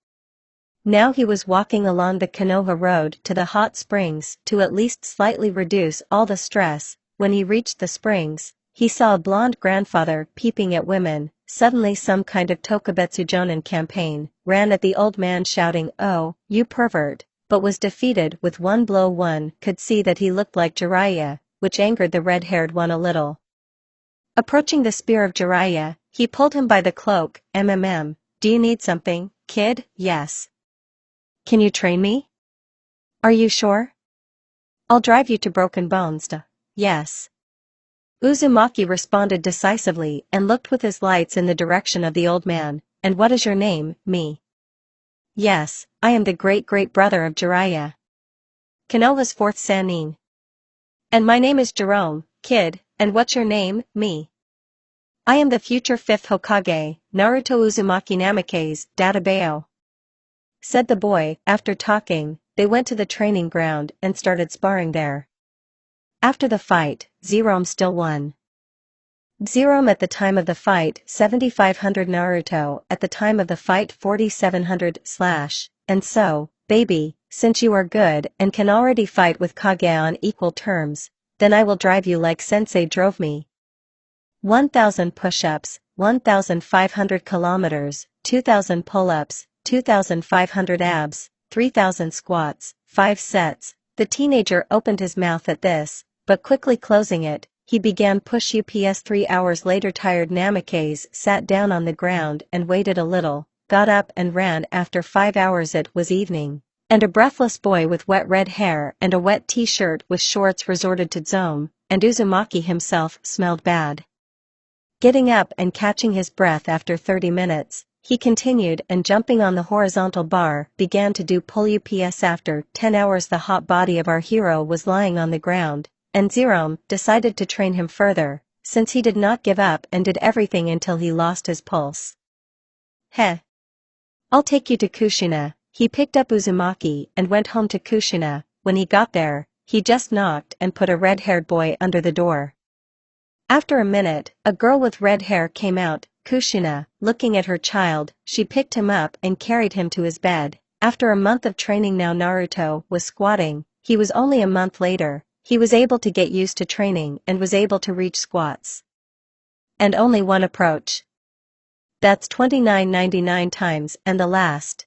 Now he was walking along the Konoha road to the hot springs to at least slightly reduce all the stress. When he reached the springs, he saw a blonde grandfather peeping at women. Suddenly some kind of Tokubetsu Jonin campaign ran at the old man shouting, "Oh, you pervert," but was defeated with one blow. One could see that he looked like Jiraiya, which angered the red-haired one a little. Approaching the spear of Jiraiya, he pulled him by the cloak. Do you need something, kid? Yes. Can you train me? Are you sure? I'll drive you to Broken Bones. Yes. Uzumaki responded decisively and looked with his lights in the direction of the old man. And what is your name, me? Yes, I am the great-great brother of Jiraiya. Konoha's 4th Sannin. And my name is Jerome, kid, and what's your name, me? I am the future 5th Hokage, Naruto Uzumaki Namikaze, Databao. Said the boy. After talking, they went to the training ground and started sparring there. After the fight, Jerome still won. Jerome at the time of the fight 7500, Naruto at the time of the fight 4700 / and so, baby, since you are good and can already fight with Kage on equal terms, then I will drive you like Sensei drove me. 1000 push-ups, 1500 kilometers, 2000 pull-ups, 2500 abs, 3000 squats, 5 sets. The teenager opened his mouth at this, but quickly closing it, he began push-ups. 3 hours later tired Namikaze sat down on the ground and waited a little, got up and ran. After 5 hours it was evening, and a breathless boy with wet red hair and a wet t-shirt with shorts resorted to Zome, and Uzumaki himself smelled bad. Getting up and catching his breath after 30 minutes, he continued and jumping on the horizontal bar began to do pull-ups. After 10 hours the hot body of our hero was lying on the ground, and Jerome decided to train him further, since he did not give up and did everything until he lost his pulse. Heh. I'll take you to Kushina. He picked up Uzumaki and went home to Kushina. When he got there, he just knocked and put a red-haired boy under the door. After a minute, a girl with red hair came out. Kushina, looking at her child, she picked him up and carried him to his bed. After a month of training now Naruto was squatting, he was only a month later, he was able to get used to training and was able to reach squats. And only one approach. That's 29.99 times and the last.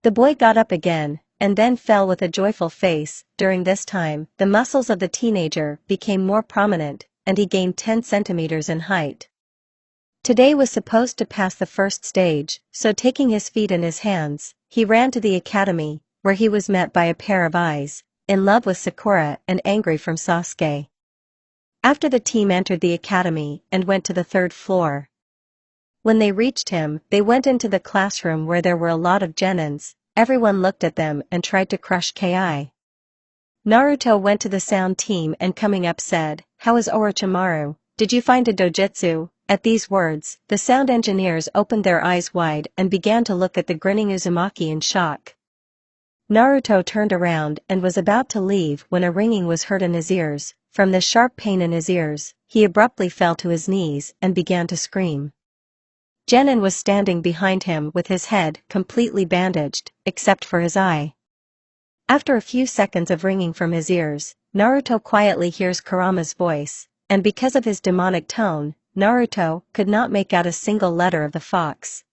The boy got up again, and then fell with a joyful face. During this time, the muscles of the teenager became more prominent, and he gained 10 centimeters in height. Today was supposed to pass the first stage, so taking his feet in his hands, he ran to the academy, where he was met by a pair of eyes, in love with Sakura and angry from Sasuke. After the team entered the academy and went to the third floor. When they reached him, they went into the classroom where there were a lot of genins. Everyone looked at them and tried to crush Ki. Naruto went to the sound team and coming up said, "How is Orochimaru? Did you find a dojutsu?" At these words, the sound engineers opened their eyes wide and began to look at the grinning Uzumaki in shock. Naruto turned around and was about to leave when a ringing was heard in his ears. From the sharp pain in his ears, he abruptly fell to his knees and began to scream. Genin was standing behind him with his head completely bandaged, except for his eye. After a few seconds of ringing from his ears, Naruto quietly hears Kurama's voice, and because of his demonic tone, Naruto could not make out a single letter of the fox.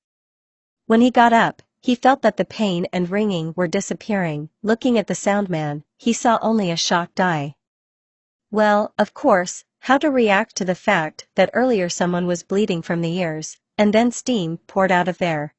When he got up, he felt that the pain and ringing were disappearing. Looking at the sound man, he saw only a shocked eye. Well, of course, how to react to the fact that earlier someone was bleeding from the ears, and then steam poured out of there.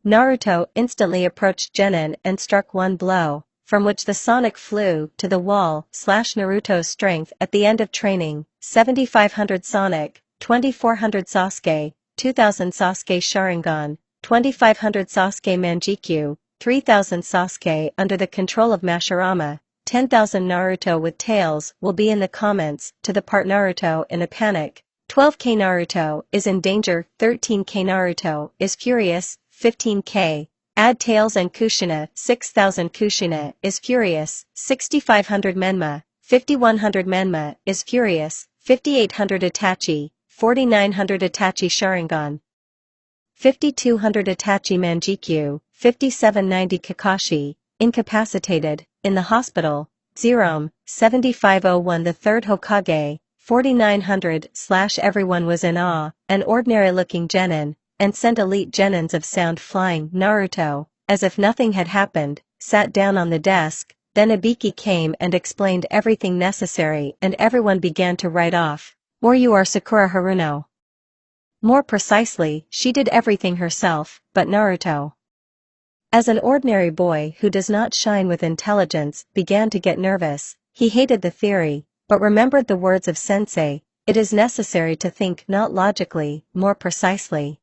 Naruto instantly approached Genin and struck one blow, from which the Sonic flew to the wall. Naruto's strength at the end of training, 7500 Sonic, 2400 Sasuke, 2000 Sasuke Sharingan, 2500 Sasuke Manjikyu, 3000 Sasuke under the control of Mashirama, 10,000 Naruto with tails will be in the comments. To the part Naruto in a panic. 12k Naruto is in danger, 13k Naruto is furious, 15k, add tails and Kushina, 6000 Kushina is furious, 6500 Menma, 5100 Menma is furious, 5800 Itachi, 4900 Itachi Sharingan, 5200 Itachi Manjikyu, 5790 Kakashi, incapacitated, in the hospital, Zerome, 7501 the third Hokage, 4900 / everyone was in awe, an ordinary-looking genin, and sent elite genins of sound flying. Naruto, as if nothing had happened, sat down on the desk, then Ibiki came and explained everything necessary and everyone began to write off. Or you are Sakura Haruno. More precisely, she did everything herself, but Naruto, as an ordinary boy who does not shine with intelligence, began to get nervous. He hated the theory, but remembered the words of Sensei, it is necessary to think not logically, more precisely.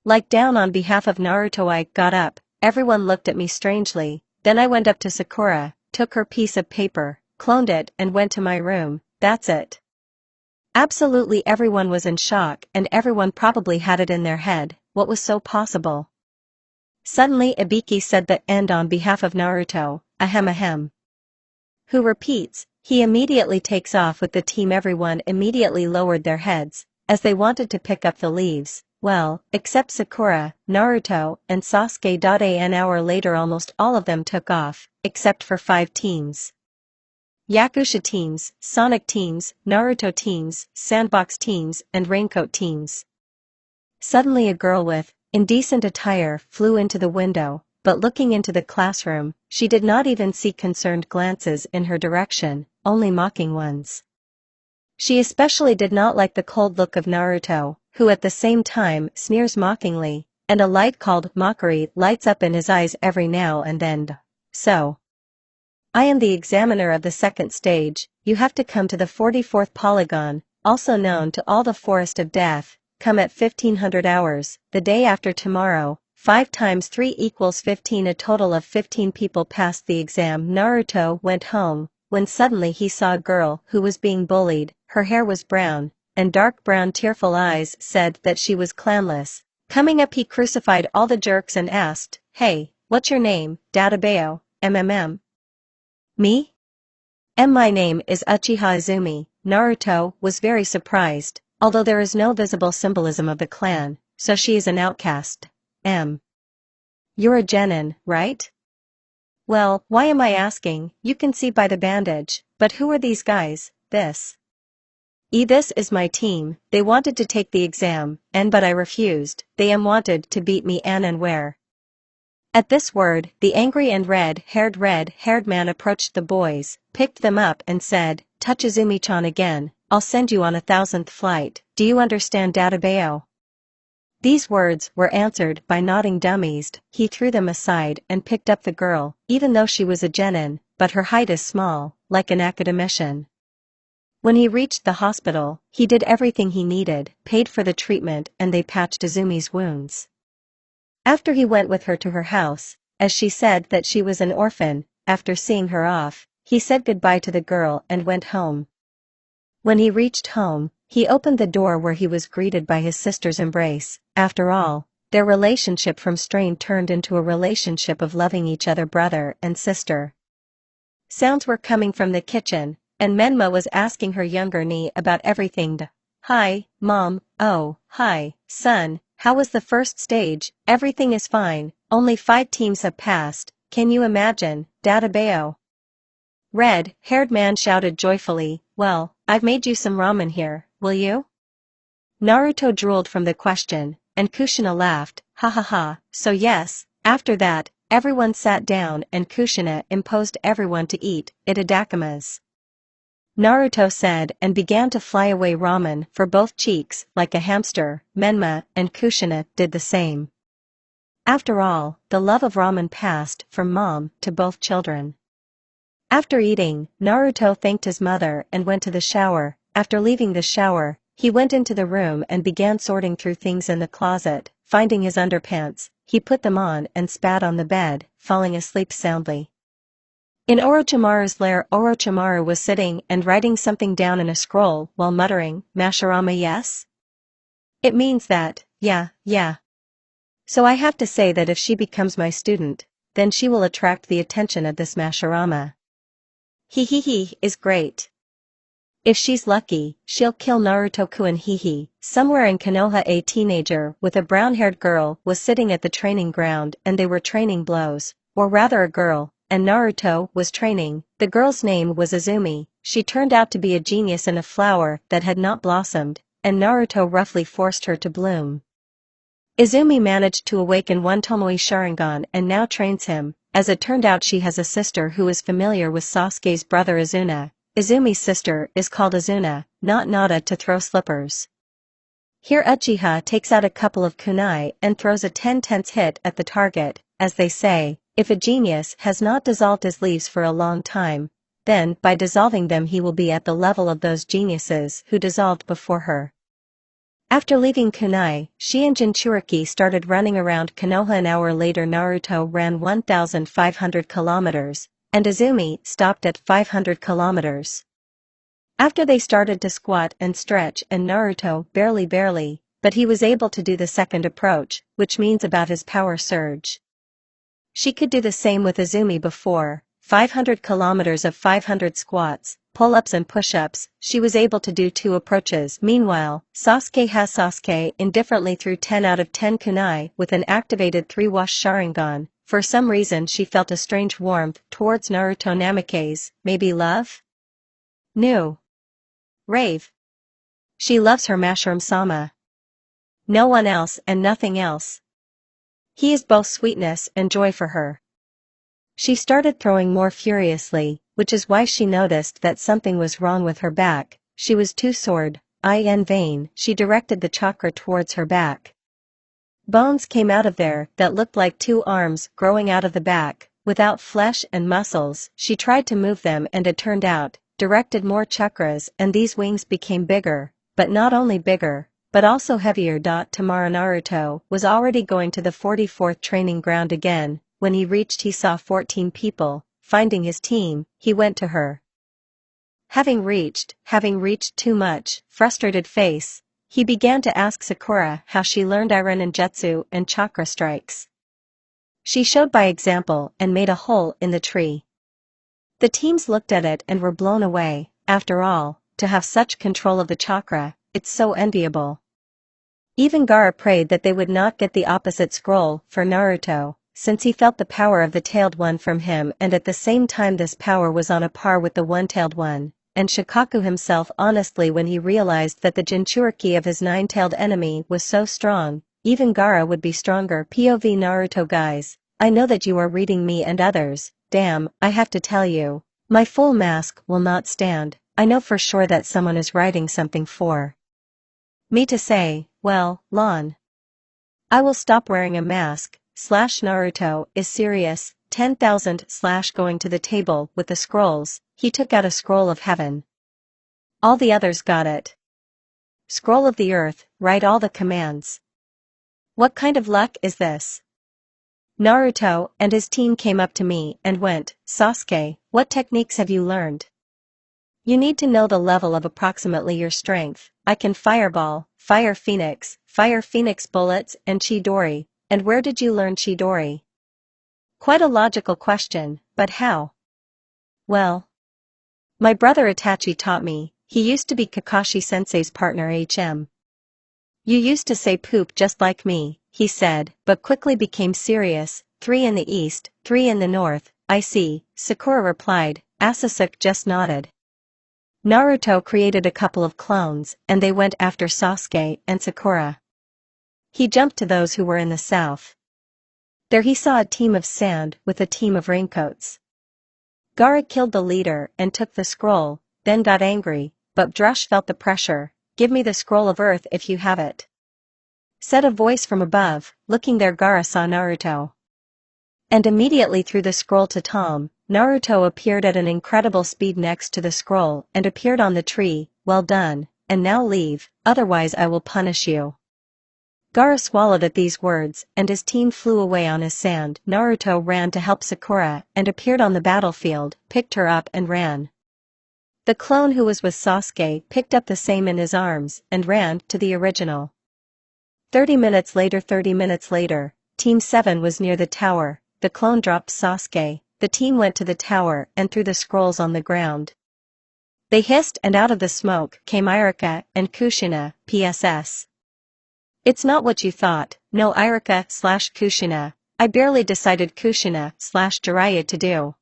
Like down on behalf of Naruto I got up, everyone looked at me strangely, then I went up to Sakura, took her piece of paper, cloned it and went to my room. That's it. Absolutely everyone was in shock and everyone probably had it in their head, what was so possible? Suddenly Ibiki said the end on behalf of Naruto, ahem ahem. Who repeats, he immediately takes off with the team. Everyone immediately lowered their heads, as they wanted to pick up the leaves, well, except Sakura, Naruto, and Sasuke. An hour later almost all of them took off, except for 5 teams. Yakusha teams, Sonic teams, Naruto teams, Sandbox teams, and Raincoat teams. Suddenly a girl with indecent attire flew into the window, but looking into the classroom, she did not even see concerned glances in her direction, only mocking ones. She especially did not like the cold look of Naruto, who at the same time sneers mockingly, and a light called mockery lights up in his eyes every now and then. So, I am the examiner of the second stage, you have to come to the 44th polygon, also known to all the Forest of Death. Come at 1500 hours, the day after tomorrow, 5 times 3 equals 15. A total of 15 people passed the exam. Naruto went home, when suddenly he saw a girl who was being bullied. Her hair was brown, and dark brown tearful eyes said that she was clanless. Coming up he crucified all the jerks and asked, hey, what's your name, Databeo, MMM? Me? My name is Uchiha Izumi. Naruto was very surprised, although there is no visible symbolism of the clan, so she is an outcast. You're a genin, right? Well, why am I asking? You can see by the bandage, but who are these guys? This is my team. They wanted to take the exam, but I refused. They wanted to beat me and where? At this word, the angry and red-haired man approached the boys, picked them up and said, "Touch Izumi-chan again, I'll send you on 1,000th flight. Do you understand, Databeo?" These words were answered by nodding dummies. He threw them aside and picked up the girl, even though she was a genin, but her height is small, like an academician. When he reached the hospital, he did everything he needed, paid for the treatment, and they patched Izumi's wounds. After he went with her to her house, as she said that she was an orphan, after seeing her off, he said goodbye to the girl and went home. When he reached home, he opened the door where he was greeted by his sister's embrace. After all, their relationship from strain turned into a relationship of loving each other, brother and sister. Sounds were coming from the kitchen, and Menma was asking her younger niece about everything. "Hi, Mom." "Oh, hi, son. How was the first stage?" "Everything is fine, only 5 teams have passed. Can you imagine, Databeo?" Red-haired man shouted joyfully, "Well, I've made you some ramen here, will you?" Naruto drooled from the question, and Kushina laughed, "Ha ha ha, so yes." After that, everyone sat down and Kushina imposed everyone to eat itadakimasu. Naruto said and began to fly away ramen for both cheeks like a hamster. Menma and Kushina did the same. After all, the love of ramen passed from mom to both children. After eating, Naruto thanked his mother and went to the shower. After leaving the shower, he went into the room and began sorting through things in the closet. Finding his underpants, he put them on and spat on the bed, falling asleep soundly. In Orochimaru's lair, Orochimaru was sitting and writing something down in a scroll while muttering, "Mashirama, yes? It means that, yeah. So I have to say that if she becomes my student, then she will attract the attention of this Mashirama. He is great. If she's lucky, she'll kill Naruto-kun." Somewhere in Konoha, a teenager with a brown-haired girl was sitting at the training ground and they were training blows, or rather a girl, and Naruto was training. The girl's name was Izumi. She turned out to be a genius in a flower that had not blossomed, and Naruto roughly forced her to bloom. Izumi managed to awaken one Tomoe Sharingan and now trains him. As it turned out, she has a sister who is familiar with Sasuke's brother Izuna. Izumi's sister is called Izuna, not Nada to throw slippers. Here Uchiha takes out a couple of kunai and throws a 10-tense hit at the target. As they say, if a genius has not dissolved his leaves for a long time, then by dissolving them he will be at the level of those geniuses who dissolved before her. After leaving kunai, she and Jinchuriki started running around Konoha. An hour later Naruto ran 1,500 kilometers, and Izumi stopped at 500 kilometers. After they started to squat and stretch and Naruto barely, but he was able to do the second approach, which means about his power surge. She could do the same with Izumi before, 500 kilometers of 500 squats, pull-ups and push-ups. She was able to do 2 approaches. Meanwhile, Sasuke indifferently threw 10 out of 10 kunai with an activated 3-wash Sharingan. For some reason she felt a strange warmth towards Naruto. Namikaze, maybe love? No. Rave. She loves her Mashiram-sama. No one else and nothing else. He is both sweetness and joy for her. She started throwing more furiously, which is why she noticed that something was wrong with her back. She was too sore. In vain, she directed the chakra towards her back. Bones came out of there that looked like 2 arms growing out of the back, without flesh and muscles. She tried to move them and it turned out, directed more chakras and these wings became bigger, but not only bigger, but also heavier. Tomorrow Naruto was already going to the 44th training ground again. When he reached he saw 14 people. Finding his team, he went to her. Having reached too much, frustrated face, he began to ask Sakura how she learned Iron and Jutsu and chakra strikes. She showed by example and made a hole in the tree. The teams looked at it and were blown away. After all, to have such control of the chakra, it's so enviable. Even Gaara prayed that they would not get the opposite scroll for Naruto, since he felt the power of the tailed one from him, and at the same time this power was on a par with the one-tailed one, and Shikaku himself honestly when he realized that the Jinchuriki of his nine-tailed enemy was so strong, even Gaara would be stronger. POV Naruto guys, I know that you are reading me and others, damn, I have to tell you, my full mask will not stand, I know for sure that someone is writing something for me to say, well, Lon. I will stop wearing a mask, / Naruto is serious, 10,000 / going to the table with the scrolls, he took out a scroll of heaven. All the others got it. Scroll of the earth, write all the commands. What kind of luck is this? Naruto and his team came up to me and went, Sasuke, what techniques have you learned? You need to know the level of approximately your strength. I can fireball, fire phoenix bullets and Chidori, and where did you learn Chidori? Quite a logical question, but how? Well, my brother Itachi taught me, he used to be Kakashi-sensei's partner HM. You used to say poop just like me, he said, but quickly became serious, 3 in the east, 3 in the north, I see, Sakura replied, Sasuke just nodded. Naruto created a couple of clones, and they went after Sasuke and Sakura. He jumped to those who were in the south. There he saw a team of sand with a team of raincoats. Gaara killed the leader and took the scroll, then got angry, but Drush felt the pressure, give me the scroll of earth if you have it. Said a voice from above, looking there Gaara saw Naruto. And immediately threw the scroll to Tom. Naruto appeared at an incredible speed next to the scroll and appeared on the tree, well done, and now leave, otherwise I will punish you. Gaara swallowed at these words and his team flew away on his sand. Naruto ran to help Sakura and appeared on the battlefield, picked her up and ran. The clone who was with Sasuke picked up the same in his arms and ran to the original. 30 minutes later, Team 7 was near the tower, the clone dropped Sasuke. The team went to the tower and threw the scrolls on the ground. They hissed and out of the smoke came Iruka and Kushina, PSS. It's not what you thought, no Iruka / Kushina, I barely decided Kushina / Jiraiya to do.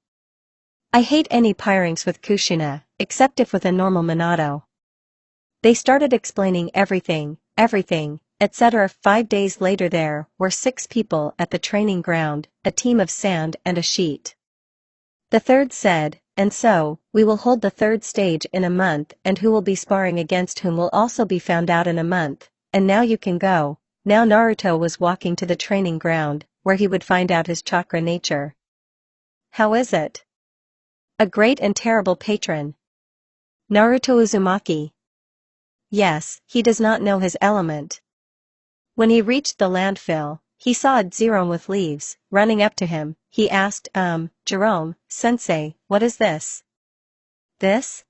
I hate any pairings with Kushina, except if with a normal Minato. They started explaining everything, etc. 5 days later there were 6 people at the training ground, a team of sand and a sheet. The third said, and so, we will hold the third stage in a month and who will be sparring against whom will also be found out in a month, and now you can go. Now Naruto was walking to the training ground, where he would find out his chakra nature. How is it? A great and terrible patron. Naruto Uzumaki. Yes, he does not know his element. When he reached the landfill, he saw a Jerome with leaves, running up to him, he asked, Jerome, sensei, what is this? This?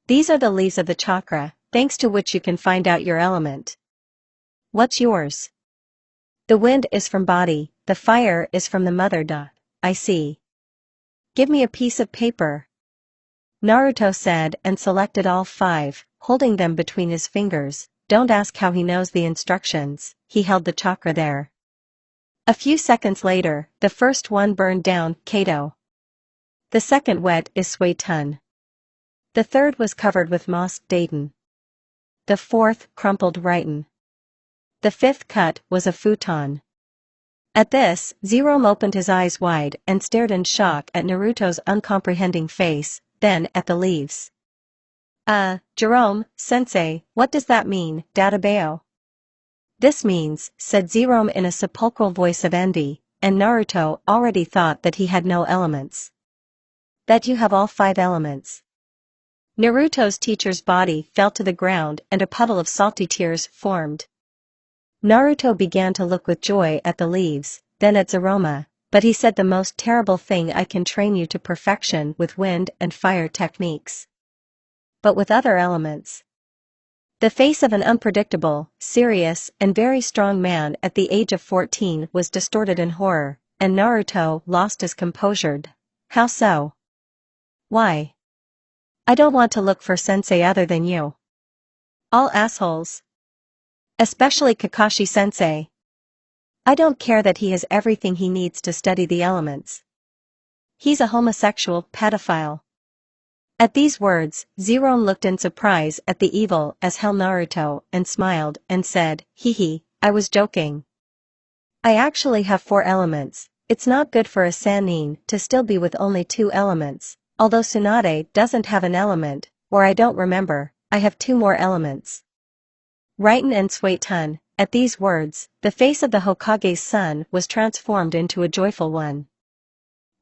These are the leaves of the chakra, thanks to which you can find out your element. What's yours? The wind is from body, the fire is from the mother. I see. Give me a piece of paper. Naruto said and selected all 5, holding them between his fingers. Don't ask how he knows the instructions, he held the chakra there. A few seconds later, the first one burned down, Kato. The second wet is Suetun. The third was covered with moss, Dayton. The fourth crumpled Righton. The fifth cut was a futon. At this, Jerome opened his eyes wide and stared in shock at Naruto's uncomprehending face, then at the leaves. Jerome, sensei, what does that mean, Databeo? This means, said Jerome in a sepulchral voice of envy, and Naruto already thought that he had no elements. That you have all 5 elements. Naruto's teacher's body fell to the ground and a puddle of salty tears formed. Naruto began to look with joy at the leaves, then at Zeroma, but he said the most terrible thing I can train you to perfection with wind and fire techniques. But with other elements. The face of an unpredictable, serious, and very strong man at the age of 14 was distorted in horror, and Naruto lost his composure. How so? Why? I don't want to look for sensei other than you. All assholes. Especially Kakashi-sensei. I don't care that he has everything he needs to study the elements. He's a homosexual pedophile. At these words, Zeron looked in surprise at the evil as hell Naruto and smiled and said, "Hee hee, I was joking. I actually have 4 elements. It's not good for a Sannin to still be with only 2 elements, although Tsunade doesn't have an element, or I don't remember, I have 2 more elements." Raiten and Suetun, at these words, the face of the Hokage's son was transformed into a joyful one.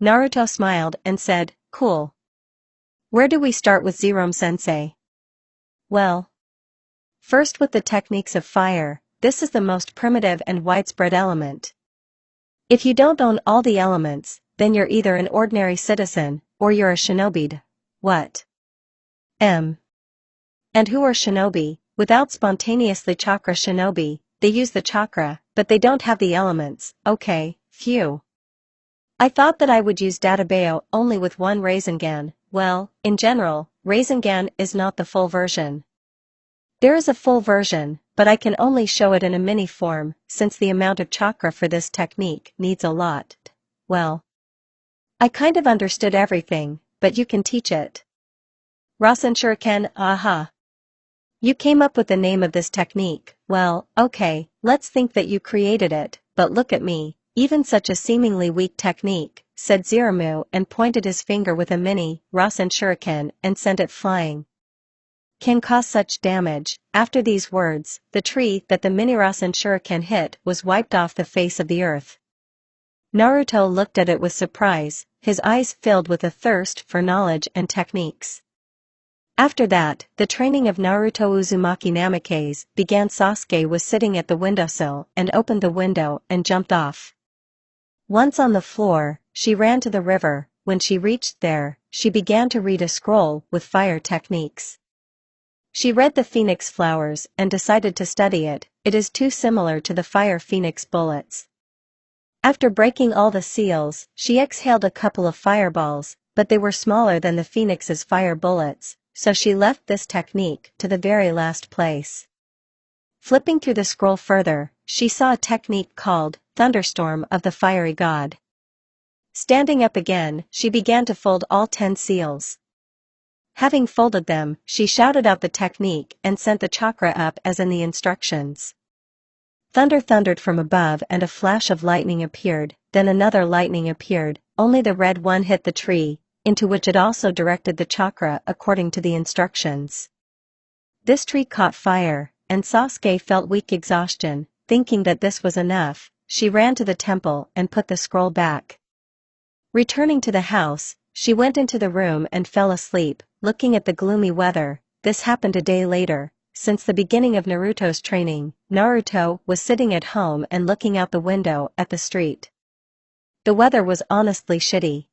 Naruto smiled and said, "Cool. Where do we start with Zerom-sensei?" Well, first with the techniques of fire, this is the most primitive and widespread element. If you don't own all the elements, then you're either an ordinary citizen, or you're a shinobi. What? And who are shinobi? Without spontaneously chakra shinobi, they use the chakra, but they don't have the elements. Okay, phew. I thought that I would use Databeo only with 1 Rasengan. Well, in general, Rasengan is not the full version. There is a full version, but I can only show it in a mini form, since the amount of chakra for this technique needs a lot. Well, I kind of understood everything, but you can teach it. Rasen Shuriken, aha. You came up with the name of this technique. Well, okay, let's think that you created it, but look at me, even such a seemingly weak technique, said Zeramu and pointed his finger with a mini Rasen Shuriken and sent it flying. Can cause such damage. After these words, the tree that the mini Rasen Shuriken hit was wiped off the face of the earth. Naruto looked at it with surprise, his eyes filled with a thirst for knowledge and techniques. After that, the training of Naruto Uzumaki Namikaze began. Sasuke was sitting at the windowsill and opened the window and jumped off. Once on the floor, she ran to the river. When she reached there, she began to read a scroll with fire techniques. She read the phoenix flowers and decided to study it. It is too similar to the fire phoenix bullets. After breaking all the seals, she exhaled a couple of fireballs, but they were smaller than the phoenix's fire bullets, so she left this technique to the very last place. Flipping through the scroll further, she saw a technique called Thunderstorm of the Fiery God. Standing up again, she began to fold all 10 seals. Having folded them, she shouted out the technique and sent the chakra up as in the instructions. Thunder thundered from above and a flash of lightning appeared, then another lightning appeared, only the red one hit the tree, into which it also directed the chakra according to the instructions. This tree caught fire, and Sasuke felt weak exhaustion. Thinking that this was enough, she ran to the temple and put the scroll back. Returning to the house, she went into the room and fell asleep, looking at the gloomy weather. This happened a day later. Since the beginning of Naruto's training, Naruto was sitting at home and looking out the window at the street. The weather was honestly shitty.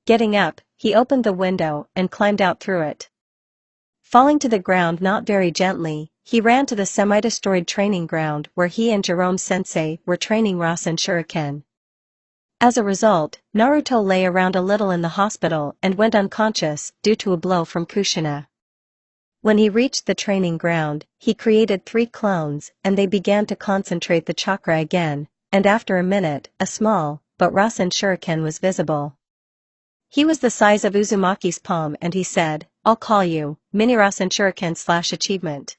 Getting up, he opened the window and climbed out through it. Falling to the ground not very gently, he ran to the semi-destroyed training ground where he and Jerome-sensei were training Rasen Shuriken. As a result, Naruto lay around a little in the hospital and went unconscious due to a blow from Kushina. When he reached the training ground, he created 3 clones and they began to concentrate the chakra again, and after a minute, a small, but Rasen Shuriken was visible. He was the size of Uzumaki's palm and he said, "I'll call you, Mini Rasen Shuriken / achievement.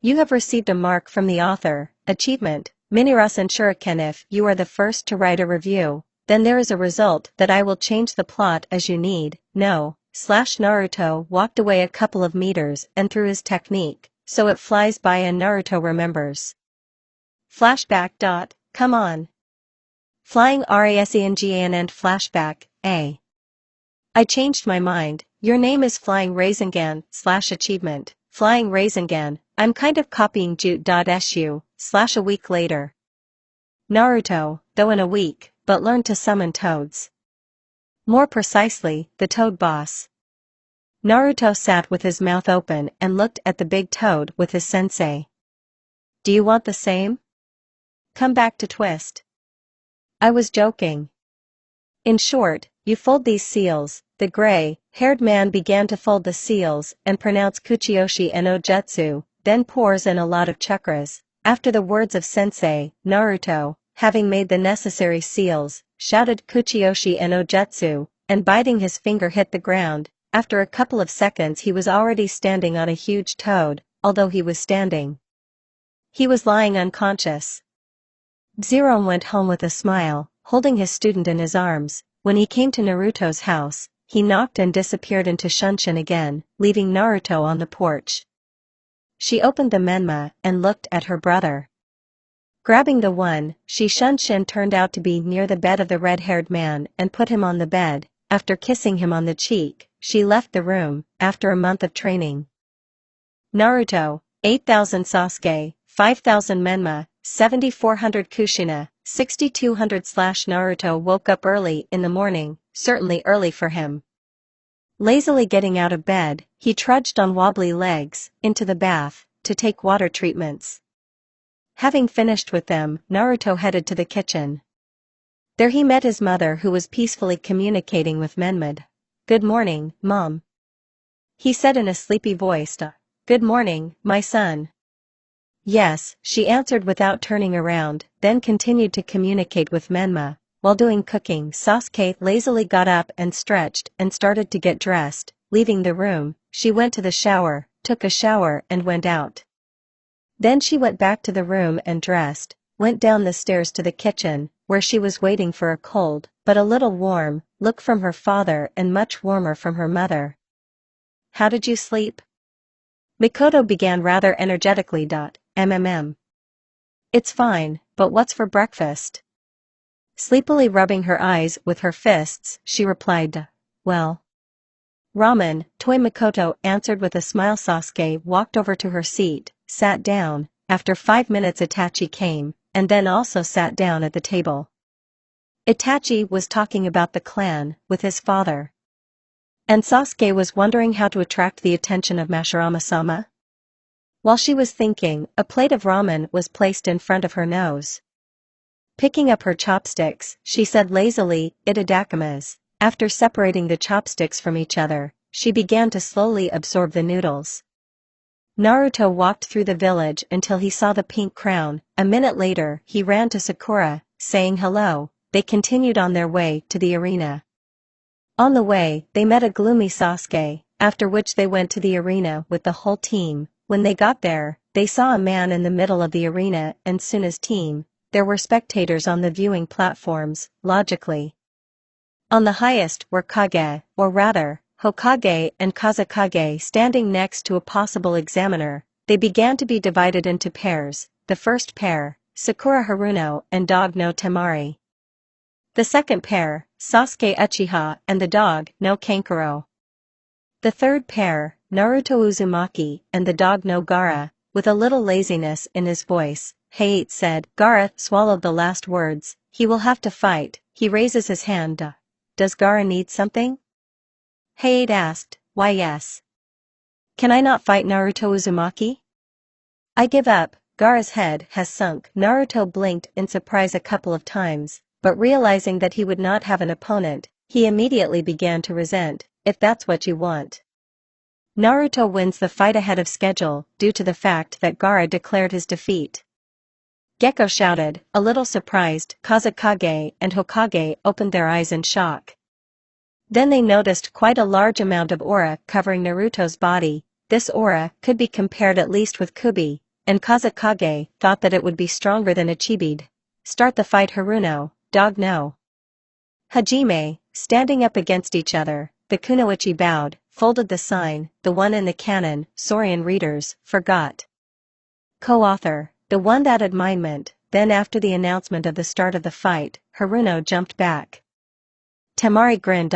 You have received a mark from the author, achievement, Mini Rasen Shuriken. If you are the first to write a review, then there is a result that I will change the plot as you need, no, / Naruto walked away a couple of meters and threw his technique, so it flies by and Naruto remembers. Flashback. Come on. Flying Rasengan and flashback, A. I changed my mind. Your name is Flying Rasengan / achievement, Flying Rasengan. I'm kind of copying Jute.su / a week later. Naruto, though in a week, but learned to summon toads. More precisely, the toad boss. Naruto sat with his mouth open and looked at the big toad with his sensei. Do you want the same? Come back to twist. I was joking. In short, you fold these seals, the gray, Haired man began to fold the seals and pronounce Kuchioshi and Ojetsu, then pours in a lot of chakras. After the words of Sensei, Naruto, having made the necessary seals, shouted Kuchioshi and Ojetsu, and biting his finger hit the ground. After a couple of seconds he was already standing on a huge toad, although he was standing. He was lying unconscious. Zero went home with a smile, holding his student in his arms. When he came to Naruto's house, he knocked and disappeared into Shunshin again, leaving Naruto on the porch. She opened the menma and looked at her brother. Grabbing the one, Shunshin turned out to be near the bed of the red-haired man and put him on the bed. After kissing him on the cheek, she left the room. After a month of training. Naruto, 8,000 Sasuke, 5,000 menma, 7,400 Kushina, 6,200. Naruto woke up early in the morning, certainly early for him. Lazily getting out of bed, he trudged on wobbly legs into the bath to take water treatments. Having finished with them, Naruto headed to the kitchen. There he met his mother, who was peacefully communicating with Menmid. "Good morning, Mom," he said in a sleepy voice. "Good morning, my son." "Yes," she answered without turning around, then continued to communicate with Menma. While doing cooking, Sasuke lazily got up and stretched and started to get dressed. Leaving the room, she went to the shower, took a shower and went out. Then she went back to the room and dressed, went down the stairs to the kitchen, where she was waiting for a cold, but a little warm, look from her father and much warmer from her mother. "How did you sleep?" Mikoto began rather energetically. "It's fine, but what's for breakfast?" Sleepily rubbing her eyes with her fists, she replied, "Well, ramen." Toy Mikoto answered with a smile. Sasuke walked over to her seat, sat down. After 5 minutes Itachi came, and then also sat down at the table. Itachi was talking about the clan with his father. And Sasuke was wondering how to attract the attention of Mashirama-sama. While she was thinking, a plate of ramen was placed in front of her nose. Picking up her chopsticks, she said lazily, "Itadakimasu." After separating the chopsticks from each other, she began to slowly absorb the noodles. Naruto walked through the village until he saw the pink crown. A minute later, he ran to Sakura, saying hello. They continued on their way to the arena. On the way, they met a gloomy Sasuke, after which they went to the arena with the whole team. When they got there, they saw a man in the middle of the arena and soon his team. There were spectators on the viewing platforms, logically. On the highest were Kage, or rather, Hokage and Kazekage standing next to a possible examiner. They began to be divided into pairs. The first pair, Sakura Haruno and dog no Temari. The second pair, Sasuke Uchiha and the dog no Kankuro. The third pair, Naruto Uzumaki and the dog no Gaara. With a little laziness in his voice, Hayate said. Gaara swallowed the last words. "He will have to fight." He raises his hand. "Does Gaara need something?" Hayate asked. "Why yes. Can I not fight Naruto Uzumaki?" "I give up." Gaara's head has sunk. Naruto blinked in surprise a couple of times, but realizing that he would not have an opponent, he immediately began to resent. "If that's what you want." Naruto wins the fight ahead of schedule, due to the fact that Gaara declared his defeat. Gekko shouted, a little surprised. Kazekage and Hokage opened their eyes in shock. Then they noticed quite a large amount of aura covering Naruto's body. This aura could be compared at least with Kubi, and Kazekage thought that it would be stronger than Ichibide. "Start the fight Haruno, dog no Hajime." Standing up against each other, the kunoichi bowed, folded the sign. The one in the canon, Sorian readers, forgot. Co-author, the one that adminement. Then after the announcement of the start of the fight, Haruno jumped back. Temari grinned.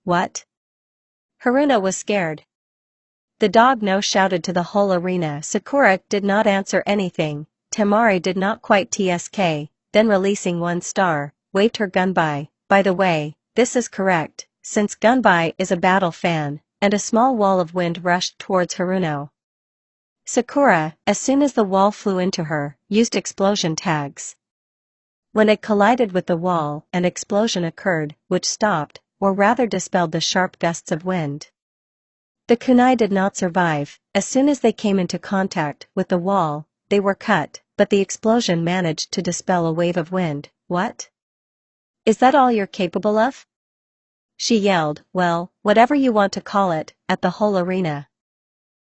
"What?" Haruno was scared. The dog no shouted to the whole arena. Sakura did not answer anything. Temari did not quite tsk, then releasing one star, waved her gunbai. By the way, this is correct, since gunbai is a battle fan, and a small wall of wind rushed towards Haruno. Sakura, as soon as the wall flew into her, used explosion tags. When it collided with the wall, an explosion occurred, which stopped, or rather dispelled the sharp gusts of wind. The kunai did not survive. As soon as they came into contact with the wall, they were cut, but the explosion managed to dispel a wave of wind. What? Is that all you're capable of? She yelled, well, whatever you want to call it, at the whole arena.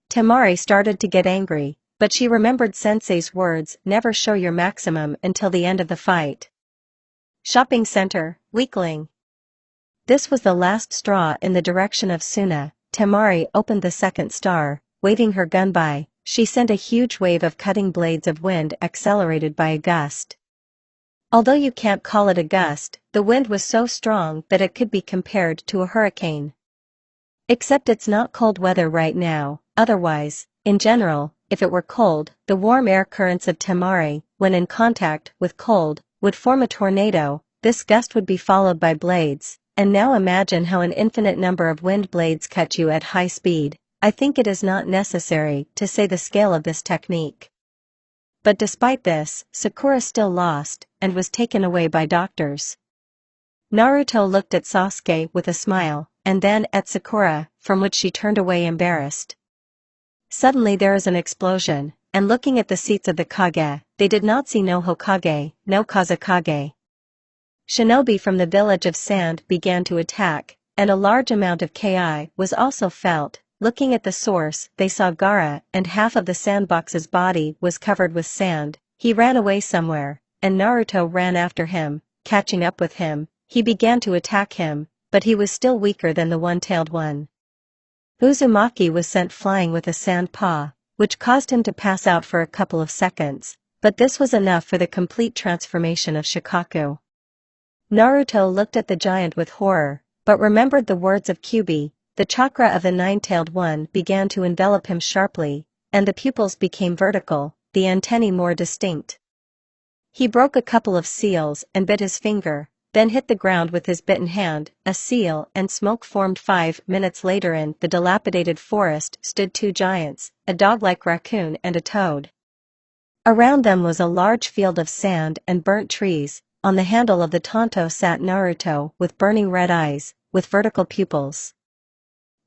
Temari started to get angry, but she remembered Sensei's words, never show your maximum until the end of the fight. Shopping center, weakling. This was the last straw in the direction of Suna. Temari opened the second star, waving her gun by. She sent a huge wave of cutting blades of wind accelerated by a gust. Although you can't call it a gust, the wind was so strong that it could be compared to a hurricane. Except it's not cold weather right now, otherwise, in general, if it were cold, the warm air currents of Temari, when in contact with cold, would form a tornado. This gust would be followed by blades, and now imagine how an infinite number of wind blades cut you at high speed. I think it is not necessary to say the scale of this technique. But despite this, Sakura still lost, and was taken away by doctors. Naruto looked at Sasuke with a smile, and then at Sakura, from which she turned away embarrassed. Suddenly there is an explosion, and looking at the seats of the Kage, they did not see no Hokage, no Kazekage. Shinobi from the village of sand began to attack, and a large amount of ki was also felt. Looking at the source, they saw Gaara, and half of the sandbox's body was covered with sand. He ran away somewhere, and Naruto ran after him, catching up with him. He began to attack him, but he was still weaker than the one-tailed one. Uzumaki was sent flying with a sand paw, which caused him to pass out for a couple of seconds, but this was enough for the complete transformation of Shikaku. Naruto looked at the giant with horror, but remembered the words of Kyubi. The chakra of the nine-tailed one began to envelop him sharply, and the pupils became vertical, the antennae more distinct. He broke a couple of seals and bit his finger, then hit the ground with his bitten hand. A seal and smoke formed. 5 minutes later in the dilapidated forest stood two giants, a dog-like raccoon and a toad. Around them was a large field of sand and burnt trees. On the handle of the Tonto sat Naruto with burning red eyes, with vertical pupils.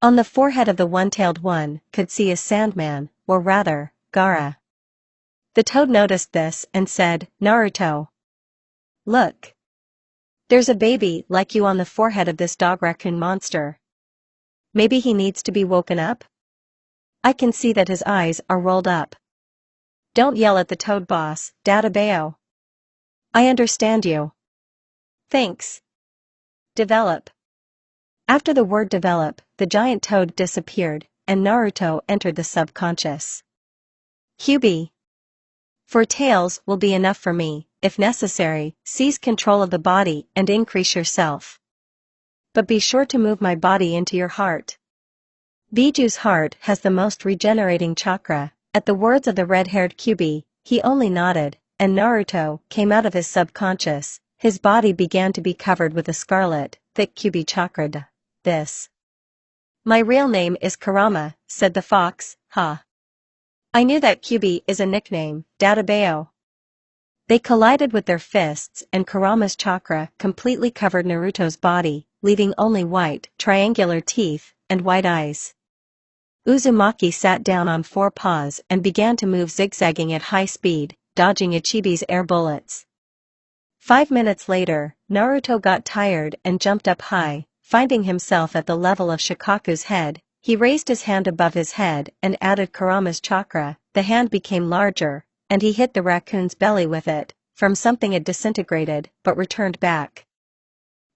On the forehead of the one-tailed one could see a sandman, or rather, Gaara. The toad noticed this and said, Naruto. Look. There's a baby like you on the forehead of this dog-raccoon monster. Maybe he needs to be woken up? I can see that his eyes are rolled up. Don't yell at the toad boss, Databao. I understand you. Thanks. Develop. After the word develop, the giant toad disappeared, and Naruto entered the subconscious. Kyubi. 4 tails will be enough for me. If necessary, seize control of the body and increase yourself. But be sure to move my body into your heart. Biju's heart has the most regenerating chakra. At the words of the red-haired Kyubi, he only nodded, and Naruto came out of his subconscious. His body began to be covered with a scarlet, thick Kyubi chakra. This. My real name is Kurama, said the fox, ha. I knew that Kyubi is a nickname, Databao. They collided with their fists and Kurama's chakra completely covered Naruto's body, leaving only white, triangular teeth, and white eyes. Uzumaki sat down on 4 paws and began to move zigzagging at high speed, dodging Ichibi's air bullets. 5 minutes later, Naruto got tired and jumped up high. Finding himself at the level of Shikaku's head, he raised his hand above his head and added Kurama's chakra. The hand became larger, and he hit the raccoon's belly with it. From something it disintegrated, but returned back.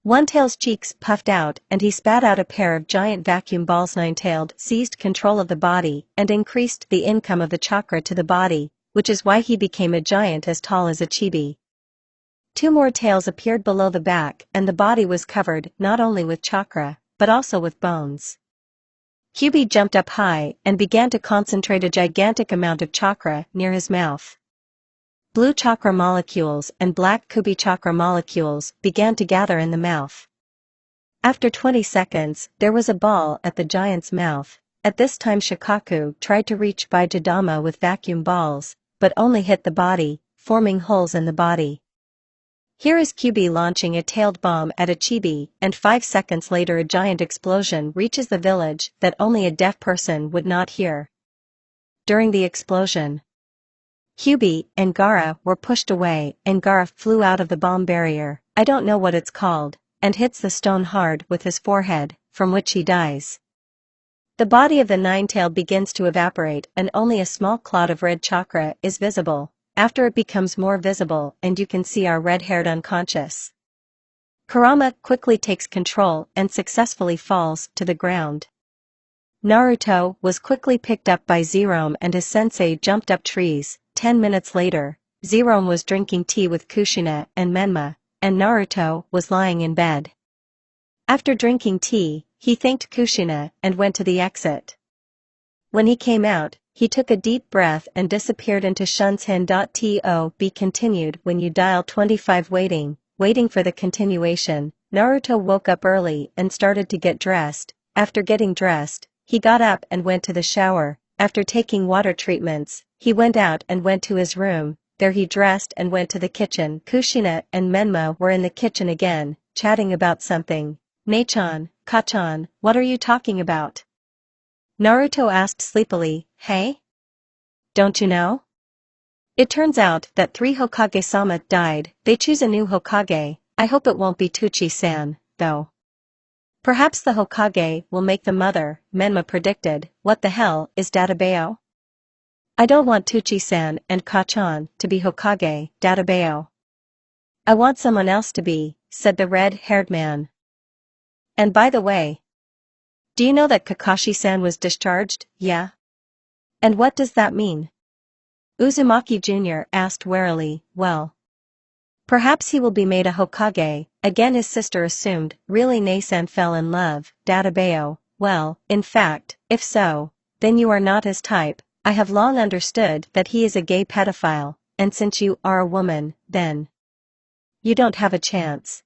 One-tail's cheeks puffed out and he spat out a pair of giant vacuum balls. Nine-tailed seized control of the body and increased the income of the chakra to the body, which is why he became a giant as tall as Ichibi. 2 more tails appeared below the back and the body was covered not only with chakra, but also with bones. Kyubi jumped up high and began to concentrate a gigantic amount of chakra near his mouth. Blue chakra molecules and black Kyubi chakra molecules began to gather in the mouth. After 20 seconds, there was a ball at the giant's mouth. At this time Shikaku tried to reach Baijidama with vacuum balls, but only hit the body, forming holes in the body. Here is Kyubi launching a tailed bomb at a chibi, and 5 seconds later a giant explosion reaches the village that only a deaf person would not hear. During the explosion, Kyubi and Gaara were pushed away and Gaara flew out of the bomb barrier, I don't know what it's called, and hits the stone hard with his forehead, from which he dies. The body of the nine-tailed begins to evaporate and only a small cloud of red chakra is visible. After it becomes more visible and you can see our red-haired unconscious Kurama quickly takes control and successfully falls to the ground. Naruto was quickly picked up by Zerome and his sensei jumped up trees. 10 minutes later, Zerome was drinking tea with Kushina and Menma, and Naruto was lying in bed. After drinking tea, he thanked Kushina and went to the exit. When he came out, he took a deep breath and disappeared into Shunsen.to be continued when you dial 25 waiting for the continuation. Naruto woke up early and started to get dressed. After getting dressed, he got up and went to the shower. After taking water treatments, he went out and went to his room. There he dressed and went to the kitchen. Kushina and Menma were in the kitchen again, chatting about something. "Nei-chan, Ka-chan, what are you talking about?" Naruto asked sleepily. "Hey? Don't you know? It turns out that 3 Hokage-sama died. They choose a new Hokage. I hope it won't be Tuchi-san, though. Perhaps the Hokage will make the mother," Menma predicted. "What the hell is Databeo?" "I don't want Tuchi-san and Ka-chan to be Hokage, Databeo. I want someone else to be," said the red-haired man. "And by the way, do you know that Kakashi-san was discharged?" "Yeah. And what does that mean?" Uzumaki Jr. asked warily. "Well, perhaps he will be made a Hokage." Again his sister assumed. "Really Nei-san fell in love, Databeo? Well, in fact, if so, then you are not his type. I have long understood that he is a gay pedophile, and since you are a woman, then you don't have a chance."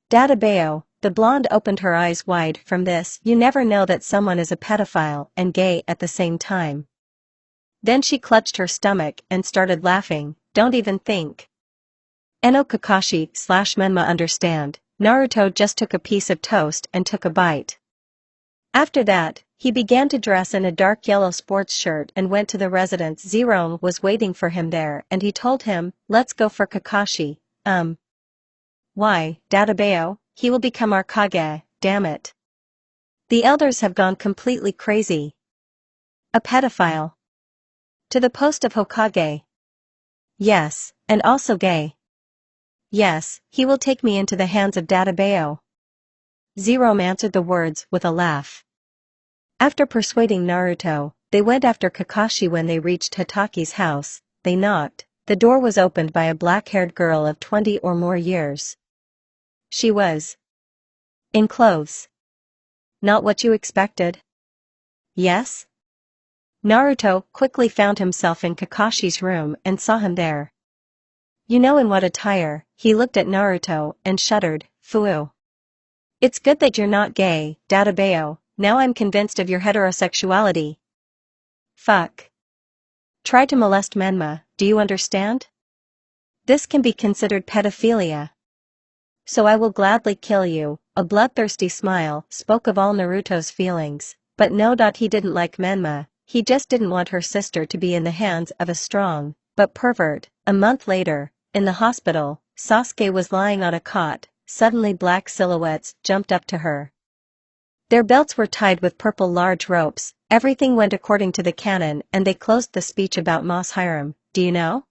Databeo, the blonde opened her eyes wide from this. You never know that someone is a pedophile and gay at the same time. Then she clutched her stomach and started laughing. "Don't even think." Eno Kakashi/Menma understand. Naruto just took a piece of toast and took a bite. After that, he began to dress in a dark yellow sports shirt and went to the residence. Zerone was waiting for him there and he told him, "Let's go for Kakashi." Why, Databeo? He will become our Kage, damn it. The elders have gone completely crazy. A pedophile. To the post of Hokage. Yes, and also gay. Yes, he will take me into the hands of Databeo. Zerome answered the words with a laugh. After persuading Naruto, they went after Kakashi. When they reached Hitaki's house, they knocked. The door was opened by a black-haired girl of 20 or more years. She was in clothes. Not what you expected? Yes? Naruto quickly found himself in Kakashi's room and saw him there. "You know in what attire?" He looked at Naruto and shuddered. "Fuu. It's good that you're not gay, Databeo. Now I'm convinced of your heterosexuality." Fuck. Try to molest Menma, do you understand? This can be considered pedophilia. So I will gladly kill you. A bloodthirsty smile spoke of all Naruto's feelings, but no. He didn't like Menma, he just didn't want her sister to be in the hands of a strong, but pervert. A month later, in the hospital, Sasuke was lying on a cot. Suddenly black silhouettes jumped up to her. Their belts were tied with purple large ropes. Everything went according to the canon and they closed the speech about Moss Harem. "Do you know?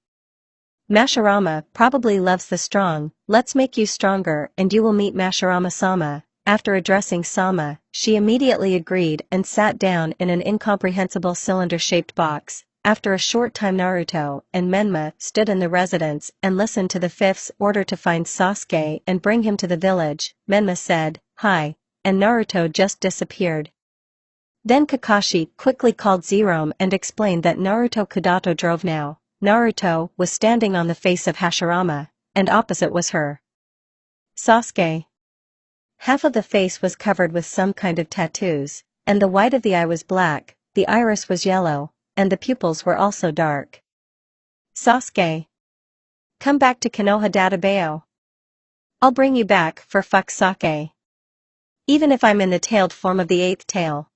Mashirama probably loves the strong. Let's make you stronger and you will meet Mashirama-sama." After addressing Sama, she immediately agreed and sat down in an incomprehensible cylinder-shaped box. After a short time Naruto and Menma stood in the residence and listened to the fifth's order to find Sasuke and bring him to the village. Menma said, "Hi," and Naruto just disappeared. Then Kakashi quickly called Zerome and explained that Naruto Kudato drove now. Naruto was standing on the face of Hashirama, and opposite was her. Sasuke. Half of the face was covered with some kind of tattoos, and the white of the eye was black, the iris was yellow, and the pupils were also dark. "Sasuke. Come back to Konoha Databeo." I'll bring you back for fuck Sake. Even if I'm in the tailed form of the 8th tail.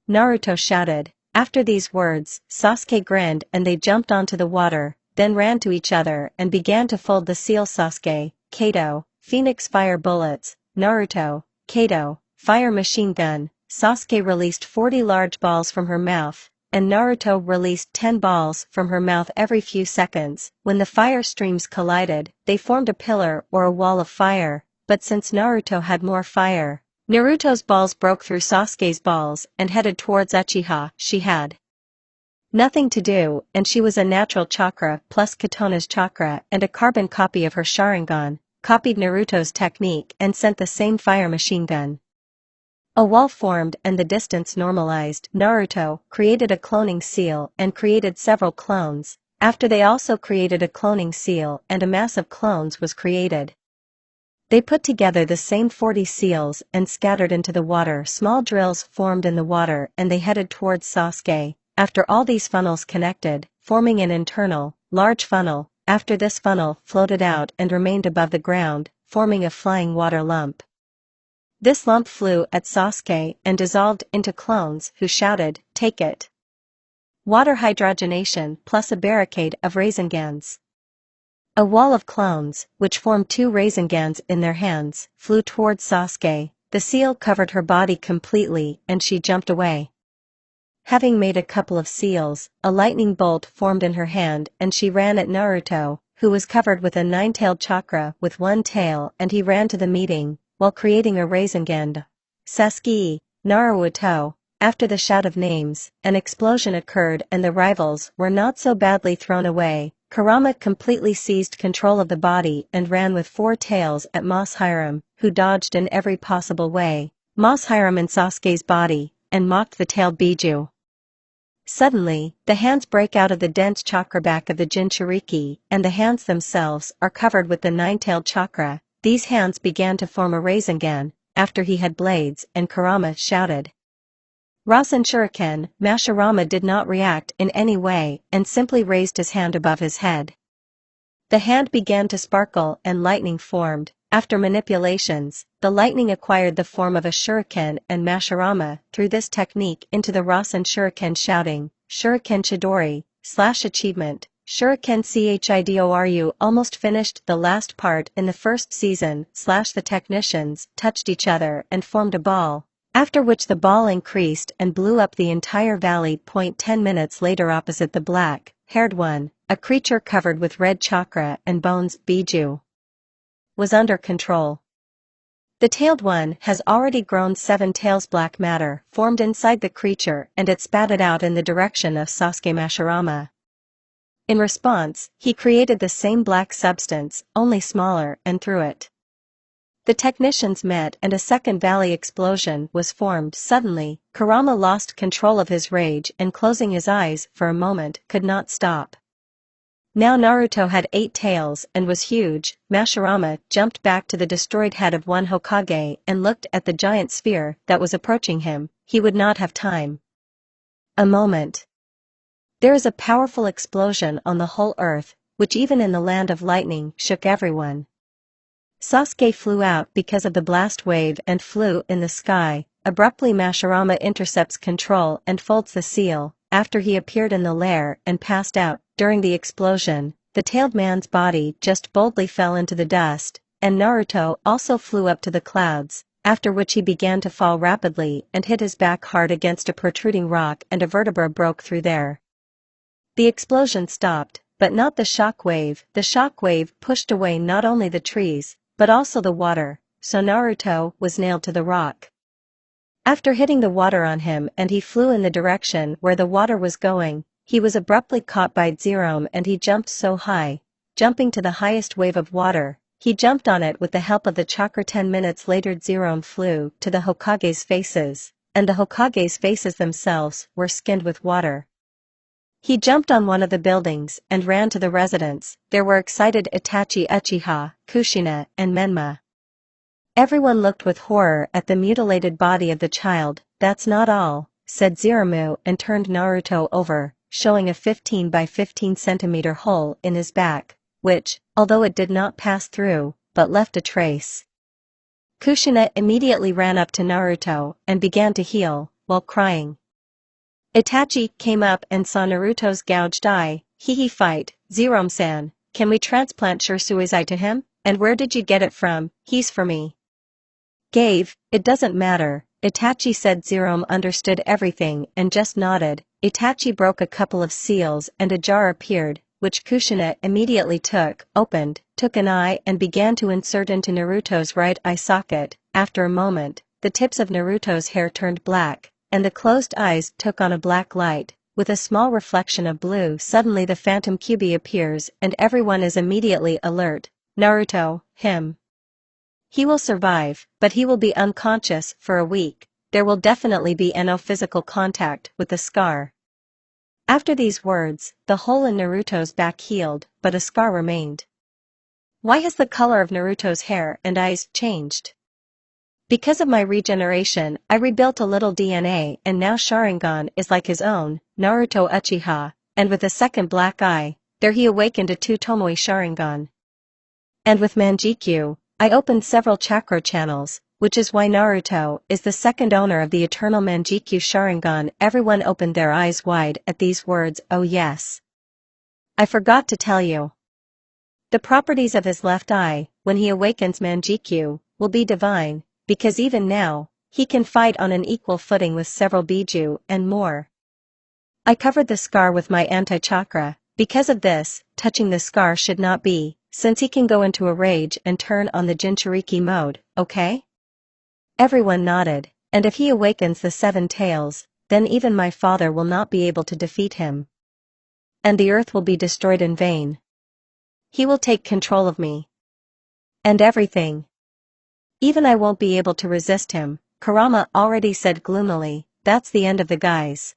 Naruto shouted. After these words, Sasuke grinned and they jumped onto the water, then ran to each other and began to fold the seal. Sasuke, Kato, Phoenix fire bullets, Naruto, Kato, fire machine gun. Sasuke released 40 large balls from her mouth, and Naruto released 10 balls from her mouth every few seconds. When the fire streams collided, they formed a pillar or a wall of fire, but since Naruto had more fire, Naruto's balls broke through Sasuke's balls and headed towards Uchiha. She had nothing to do, and she was a natural chakra plus Katona's chakra, and a carbon copy of her Sharingan, copied Naruto's technique and sent the same fire machine gun. A wall formed and the distance normalized. Naruto created a cloning seal and created several clones. After they also created a cloning seal and a mass of clones was created. They put together the same 40 seals and scattered into the water. Small drills formed in the water and they headed towards Sasuke. After all these funnels connected, forming an internal, large funnel. After this funnel floated out and remained above the ground, forming a flying water lump. This lump flew at Sasuke and dissolved into clones who shouted, "Take it!" Water hydrogenation plus a barricade of Raisengans. A wall of clones, which formed 2 Raisengans in their hands, flew towards Sasuke. The seal covered her body completely and she jumped away. Having made a couple of seals, a lightning bolt formed in her hand and she ran at Naruto, who was covered with a 9-tailed chakra with 1 tail, and he ran to the meeting, while creating a Rasengan. Sasuke, Naruto. After the shout of names, an explosion occurred and the rivals were not so badly thrown away. Kurama completely seized control of the body and ran with 4 tails at Harem, who dodged in every possible way. Harem in Sasuke's body, and mocked the tailed Biju. Suddenly, the hands break out of the dense chakra back of the Jinchuriki, and the hands themselves are covered with the 9-tailed chakra. These hands began to form a Rasengan, after he had blades, and Kurama shouted. Rasen Shuriken. Mashirama did not react in any way and simply raised his hand above his head. The hand began to sparkle and lightning formed. After manipulations, the lightning acquired the form of a shuriken and Mashirama threw this technique into the Rasen Shuriken shouting, "Shuriken Chidori, /achievement, Shuriken Chidoru." Almost finished the last part in the first season. The technicians touched each other and formed a ball, after which the ball increased and blew up the entire valley. 10 minutes later, opposite the black-haired one, a creature covered with red chakra and bones, Biju, was under control. The tailed one has already grown 7 tails. Black matter formed inside the creature and it spatted out in the direction of Sasuke. Mashirama. In response, he created the same black substance, only smaller, and threw it. The technicians met and a second valley explosion was formed. Suddenly, Kurama lost control of his rage and closing his eyes for a moment could not stop. Now Naruto had 8 tails and was huge. Mashirama jumped back to the destroyed head of one Hokage and looked at the giant sphere that was approaching him. He would not have time. A moment. There is a powerful explosion on the whole earth, which even in the land of lightning shook everyone. Sasuke flew out because of the blast wave and flew in the sky. Abruptly Mashirama intercepts control and folds the seal, after he appeared in the lair and passed out. During the explosion, the tailed man's body just boldly fell into the dust, and Naruto also flew up to the clouds, after which he began to fall rapidly and hit his back hard against a protruding rock and a vertebra broke through there. The explosion stopped, but not the shock wave. The shock wave pushed away not only the trees, but also the water, so Naruto was nailed to the rock. After hitting the water on him and he flew in the direction where the water was going, he was abruptly caught by Zerome and he jumped so high, jumping to the highest wave of water, he jumped on it with the help of the chakra. 10 minutes later Zerome flew to the Hokage's faces, and the Hokage's faces themselves were skinned with water. He jumped on one of the buildings and ran to the residence. There were excited Itachi, Uchiha, Kushina, and Menma. Everyone looked with horror at the mutilated body of the child. "That's not all," said Zeramu and turned Naruto over, showing a 15 by 15 centimeter hole in his back, which, although it did not pass through, but left a trace. Kushina immediately ran up to Naruto and began to heal, while crying. Itachi came up and saw Naruto's gouged eye. He fight, Zerome-san, can we transplant Shirasui's eye to him? And where did you get it from? He's for me. It doesn't matter, Itachi said. Zerome understood everything and just nodded. Itachi broke a couple of seals and a jar appeared, which Kushina immediately opened, took an eye and began to insert into Naruto's right eye socket. After a moment, the tips of Naruto's hair turned black, and the closed eyes took on a black light, with a small reflection of blue. Suddenly the phantom Kyuubi appears and everyone is immediately alert. Naruto, him. He will survive, but he will be unconscious for a week. There will definitely be no physical contact with the scar. After these words, the hole in Naruto's back healed, but a scar remained. Why has the color of Naruto's hair and eyes changed? Because of my regeneration, I rebuilt a little DNA and now Sharingan is like his own, Naruto Uchiha, and with a second black eye, there he awakened a two Tomoe Sharingan. And with Manjikyu, I opened several chakra channels, which is why Naruto is the second owner of the eternal Manjikyu Sharingan. Everyone opened their eyes wide at these words. Oh yes. I forgot to tell you. The properties of his left eye, when he awakens Manjikyu, will be divine, because even now, he can fight on an equal footing with several Biju and more. I covered the scar with my anti-chakra. Because of this, touching the scar should not be, since he can go into a rage and turn on the Jinchuriki mode, okay? Everyone nodded, and if he awakens the seven tails, then even my father will not be able to defeat him. And the earth will be destroyed in vain. He will take control of me. And everything. Even I won't be able to resist him, Kurama already said gloomily. That's the end of the guys.